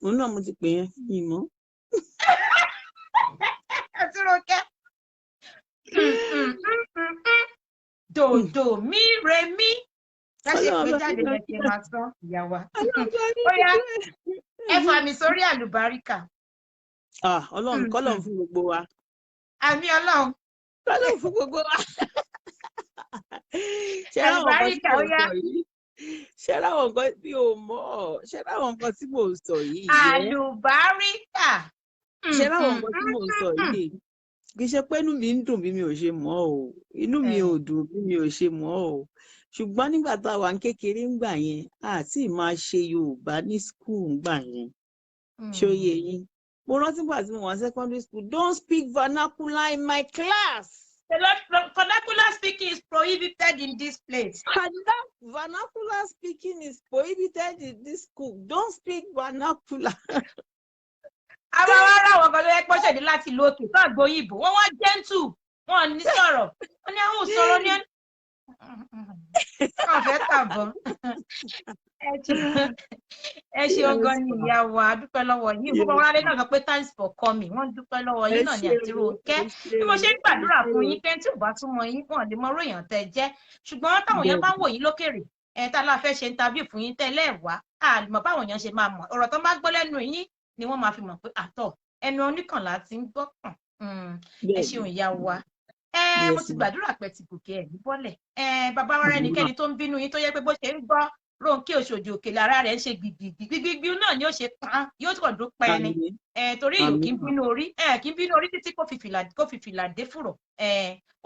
Òun náà mo ti pè yẹn ìmọ̀. Àti Ronke. Do mi re mi. Ẹ ṣe pé jáde lẹ́sẹ̀ máa sọ ìyá wa. Ó yá ẹ̀fà mi sórí àlùbáríkà. Ọlọ́run kọ́lọ́run fún gbogbo wa. Àmì Ọlọ́run. Kọ́lọ́run fún gbogbo wa. Àlùbáríkà ó yá. Ṣé láwọn nǹkan tí o mọ̀? Ṣé láwọn nǹkan tí mò ń sọ yìí? Àlùbáríkà. Ṣé láwọn nǹkan tí mò ń sọ yìí? Kì í ṣe pé inú mi ń dùn bí mi ò ṣe mọ̀ o. Inú mi ò dùn bí mi ò ṣe mọ̀ o. Ṣùgbọ́n nígbà tá a wà ní kékeré ńgbà yẹn, àti máa ṣe Yorùbá ní school ńgbà yẹn. Ṣé ó yé yín? Mo rántí nígbà tí mo wà secondary school, don't speak vernacular in my class. Vernacular speaking is prohibited in this place. Vernacular speaking is prohibited in this school. Don't speak vernacular. Àwọn ará àwọn kan ló yẹ pọ́ ṣèdí láti lo òkè tó àgbóyìnbó. Wọ́n wá gentle, wọ́n ní sọ̀rọ̀. Wọ́n ní àwọn òṣòro ní wọ́n fẹ́ tàbọ̀. Ẹ ṣe ọgọ́ ní ìyá wa, a dúpẹ́ lọ́wọ́ yín. Gbogbo wọn alẹ́ náà sọ pé thanks for coming. Wọ́n dúpẹ́ lọ́wọ́ yín náà ní àti Ronke. Bí mo ṣe ń gbàdúrà fún yín pé tí ò bá túmọ̀ yín, wọ́n lè mọ orú èèyàn tẹ́ jẹ́. Ṣùgbọ́n táwọn èèyàn bá ń wò yín lókèrè, tá la fẹ́ ṣe interview fún yín tẹ́lẹ̀ wá, àlùmọ̀ báwọn èèyàn ṣe máa mọ̀. Ọ̀rọ̀ tó bá gbọ́ lẹ́nu yín ni wọ́n máa fi mọ̀ pé àtọ̀ ẹnu oníkànlá ti ń gbọ́ kàn. Ẹ ṣeun ìyá wa. Mo ti gbàdúrà pé ti gòkè ẹ̀ ní bọ́lẹ̀. Bàbá wa ẹnikẹ́ni tó ń bínú yín tó yẹ pé bó ṣe ń gbọ́ Ronke Oshodi òkè lára rẹ̀ ń ṣe gbìgbìgbì náà ni ó ṣe pán yóò tọ̀ dún pẹ́ ni torí èyí kì í bínú orí títí kó fi fìlà dé fùrọ̀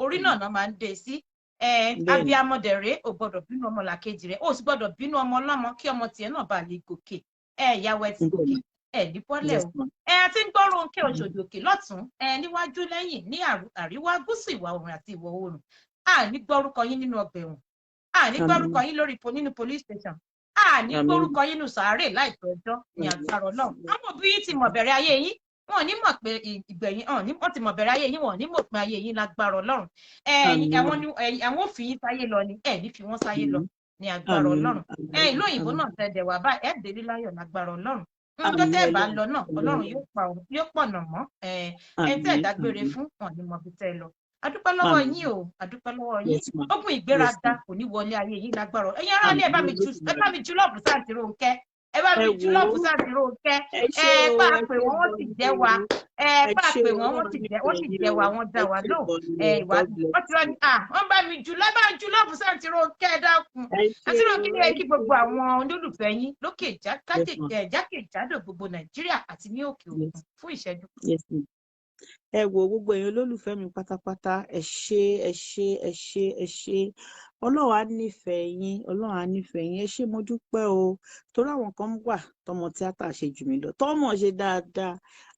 orí náà máa ń dé sí abiyamọ dẹ̀rẹ́ ò gbọ́dọ̀ bínú ọmọ làkejì rẹ̀ ó sì gbọ́dọ̀ bínú ọmọ ọlọ́mọ kí ọmọ tiẹ̀ náà bá lè gòkè ìyàwó ẹ ti gòkè ní bọ́lẹ̀ o àti ń gbọ́ Ronke Oshodi òkè lọ́tún níwájú lẹ́yìn ní àríwá gúúsù ìwà oòrùn àti ìwọ̀ oòrùn ní gbọ́rúkọ yín nínú ọgbà ẹ̀wọ̀n ní gbọ́rúkọ yín nínú police station ní gbọ́rúkọ yín nínú sàárè láìpẹ́ ọjọ́ ní agbára Ọlọ́run àwọn òbí yín ti mọ̀ bẹ̀rẹ̀ ayé yín wọn ò ní mọ̀ pé ìgbẹ̀yìn wọ́n ti mọ̀ bẹ̀rẹ̀ ayé yín wọn ò ní mọ̀ pé ayé yín lágbára Ọlọ́run àwọn ò fi yín sáyé lọ ni ní fi wọ́n sáyé lọ ní agbára Ọlọ́run ìlú òyìnbó náà tẹ̀dẹ̀ wá báyìí délé láyọ̀ lágbára Ọlọ́run tó tẹ́ bá lọ náà Ọlọ́run yóò pọ̀nà mọ́ tẹ́ ìdágbére fún wọn ni mo fi tẹ́ lọ adúpẹ́ lọ́wọ́ yín o adúpẹ́ lọ́wọ́ yín ogun ìgbéraga kò ní wọlé ayé yín lágbára ẹ̀yin ará ilé ẹ bá mi jù lọ́ọ̀bù sáàtì Ronke ẹ bá mi jù lọ́ọ̀bù sáàtì Ronke bá a pè wọ́n sì jẹ́ wa bá a pè wọ́n sì jẹ́ wa wọ́n dá wa lóhùn ìwádìí wọ́n ti rọ́ ni wọ́n bá mi jù lọ́ọ̀bù sáàtì Ronke dákun àti Ronke ní ẹ kí gbogbo àwọn olólùfẹ́ yín lókè jákèjádò gbogbo Nàìjíríà àti ní òkè òkun fún ìṣẹ́jú. Ẹ wo gbogbo èèyàn olólùfẹ́ mi pátápátá ẹ ṣé Ọlọ́run á nífẹ̀ẹ́ yín ẹ ṣé mo dúpẹ́ o torí àwọn kan wà tọmọ tíátà ṣe jù mí lọ tọmọ ṣe dáadáa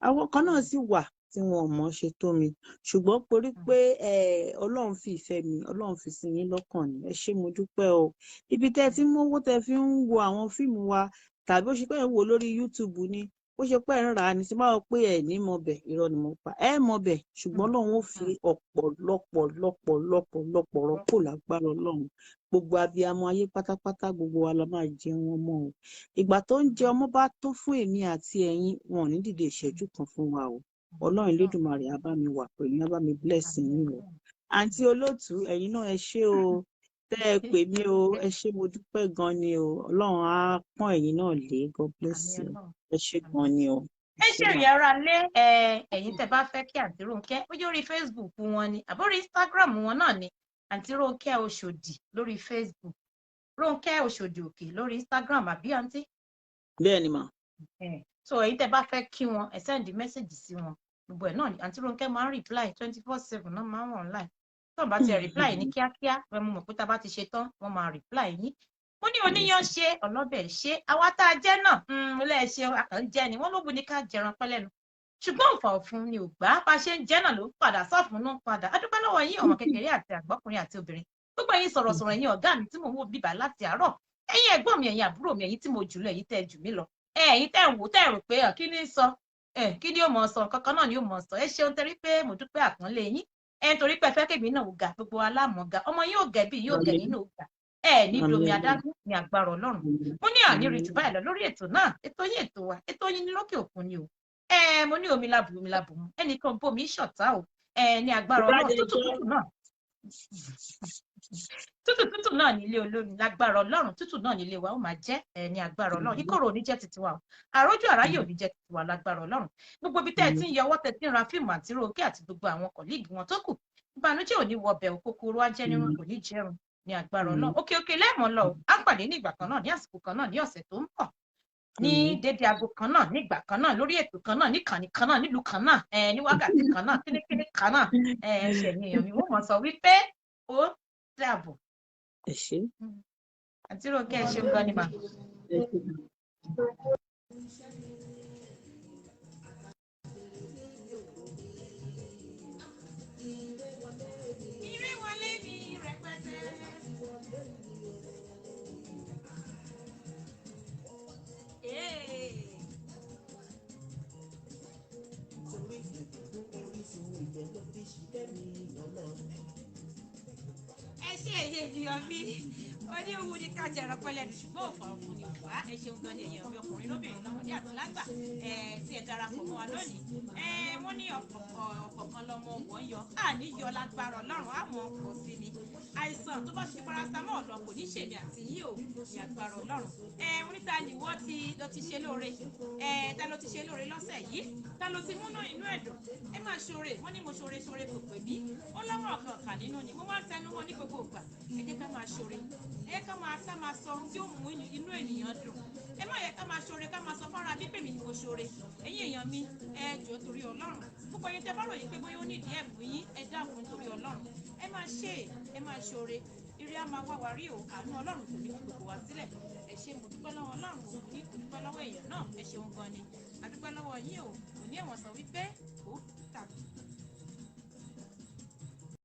àwọn kan náà sì wà tí wọn ò mọ̀ ṣe tó mi ṣùgbọ́n torí pé Ọlọ́run fi ìfẹ́ mi Ọlọ́run fi sí yín lọ́kàn ni ẹ ṣé mo dúpẹ́ o ibi tẹ́ ti mówó tẹ́ fi ń wo àwọn fíìmù wa tàbí ó ṣe pé ẹ wò lórí YouTube ni ó ṣe pé ń rà á ní tí máa pé ẹ ní mọbẹ irọ́ ni mo pa ẹ mọbẹ ṣùgbọ́n Ọlọ́run ó fi ọ̀pọ̀lọpọ̀ rọ́pò lágbára Ọlọ́run gbogbo abiyamọ ayé pátápátá gbogbo wa la máa jẹ wọn mọ́ o ìgbà tó ń jẹ ọmọ bá tó fún èmi àti ẹ̀yin wọn ò ní dìde ìṣẹ́jú kan fún wa o Ọlọ́run Elédùmarè á bá mi wà pẹ̀lú á bá mi bless yín o àǹtí olóòtú ẹ̀yin náà ẹ ṣé o tẹ́ ẹ pè mí o ẹ ṣé mo dúpẹ́ gan ni o Ọlọ́run á pọ́n ẹ̀yin náà lé God bless you ẹ ṣé gan ni o. ẹ ṣe ìyára lé ẹ̀yin tẹ́ bá fẹ́ kí àǹtí Ronke ó yóò rí Facebook wọn ni àbórí Instagram wọn náà ni àǹtí Ronke Oshodi lórí Facebook Ronke Oshodi òkè lórí Instagram àbí àǹtí. bẹ́ẹ̀ ni mà. so ẹ̀yin tẹ́ bá fẹ́ kí wọn ẹ send message sí wọn gbogbo ẹ̀ náà ni àǹtí Ronke máa ń reply 24/7 náà máa ń wọ̀ online tó bá ti reply ní kíákíá mo mọ̀ pé tá a bá ti ṣe tán wọ́n máa reply yín mo ní oníyan ṣe ọlọ́bẹ̀ ṣe àwa tá a jẹ́ náà lẹ́ẹ̀ṣẹ̀ àkànjẹ́ ni wọ́n ló bu ní ká jẹran pẹ́ lẹ́nu ṣùgbọ́n òǹfà òfun ni ò gbà bá ṣe ń jẹ́ náà ló padà sọ́ọ̀fun náà padà adúpẹ́ lọ́wọ́ yín ọmọ kékeré àti àgbọ́kùnrin àti obìnrin gbogbo ẹ̀yin sọ̀rọ̀sọ̀rọ̀ ẹ̀yin ọ̀gá mi tí mò ń wò bíbà láti àárọ̀ ẹ̀yin ẹ̀gbọ́n mi ẹ̀yin àbúrò mi ẹ̀yin tí mo jùlọ ẹ̀yin tẹ́ jù mí lọ ẹ̀yin tẹ́ ń wò tẹ́ rò pé kí ni sọ kí ni ó mọ̀ sọ kankan náà ni ó mọ̀ sọ ẹ ṣeun tẹ́rí pé mo dúpẹ́ àpọ́nlé yín torí pé fẹ́ kébì náà ga gbogbo alámọ̀ọ́gá ọmọ yóò gẹ̀ bí yóò gẹ̀ nínú ga ní domi adágún ní agbára Ọlọ́run mo ní àníri jù báyìí lọ lórí ètò náà ètò yín ètò wa ètò yín ní lókè òkun ni o mo ní omi lábù mu ẹnìkan bomi ṣọ̀tá o ní agbára Ọlọ́run tútù náà nílé olómi lágbára Ọlọ́run tútù náà nílé wa ó máa jẹ́ ní agbára Ọlọ́run ìkorò ò ní jẹ́ titi wa o àrójú àráyè ò ní jẹ́ titi wa lágbára Ọlọ́run gbogbo ibi tẹ́ ẹ ti ń yọwọ́ tẹ́ ti ń ra fíìmù àti Ronke àti gbogbo àwọn kọ̀líìgì wọn tó kù ìbànújẹ́ ò ní wọbẹ̀ òkòkòrò ajẹ́nirun kò ní jẹun ní agbára Ọlọ́run òkè lẹ́ẹ̀mọ́ lọ á pàdé ní ìgbà kan náà ní àsìkò kan náà ní ọ̀sẹ̀ tó ń bọ̀ ní dédé aago kan náà nígbà kan náà lórí ètò kan náà níkànnì kan náà nílùú kan náà ní wákàtí kan náà kíníkíní kan náà ṣẹ̀yìn èèyàn mi wọ́n mọ̀ sọ wípé ó dàbọ̀. ẹ ṣé. àti Ronke ẹ ṣeun gan ni mà. Èèyàn mi oníwu ní ká jẹrọ pẹlẹ ní ṣùgbọ́n òfò ọ̀fun ni wá ẹ ṣeun gan ni èèyàn mi ọkùnrin lóbìnrin lọ́mọdé àti lágbà tí ẹ darapọ̀ mọ́ wa lónìí wọ́n ní ọ̀kọ̀ọ̀kan lọ́mọ òwò ń yọ àní yọ lágbára Ọlọ́run àmọ́ ọkọ̀ sí ni àìsàn tó bá ṣe paracetamol ọ̀dọ̀ kò ní ṣèmi àti yín ò ní agbára Ọlọ́run wọ́n ní ta ni wọ́n ló ti ṣe lóore ta ló ti ṣe lóore lọ́sẹ̀ yìí ta ló ti múná inú ẹ̀dùn ẹ máa ṣoore wọ́n ní mo ṣoore kò pè mí ó lọ́wọ́ ọ̀kọ̀ọ̀kan nínú ni mo máa ń tẹnu wọn ní gbogbo ìgbà ẹ jẹ́ ká máa ṣoore ẹ ká máa sọ ohun tí ó mú inú ènìyàn dùn ẹ má yẹ ká máa ṣoore ká máa sọ fọ́nra bí pèmí ni mo ṣoore ẹ̀yin èèyàn mi ẹ jọ̀ọ́ torí Ọlọ́run púpọ̀ yẹn tẹ bá ròyìn pé bóyá ó nídìí ẹ̀bùn yín ẹ dákun torí Ọlọ́run ẹ máa ṣe ẹ máa ṣoore ire á máa wá wa rí o àánú Ọlọ́run kò ní fi gbogbo wa sílẹ̀ ẹ ṣé mo dúpẹ́ lọ́wọ́ Ọlọ́run kò ní dúpẹ́ lọ́wọ́ èèyàn náà ẹ ṣeun gan ni a dúpẹ́ lọ́wọ́ yín o kò ní ẹ̀wọ̀n sọ wípé ó tàbí.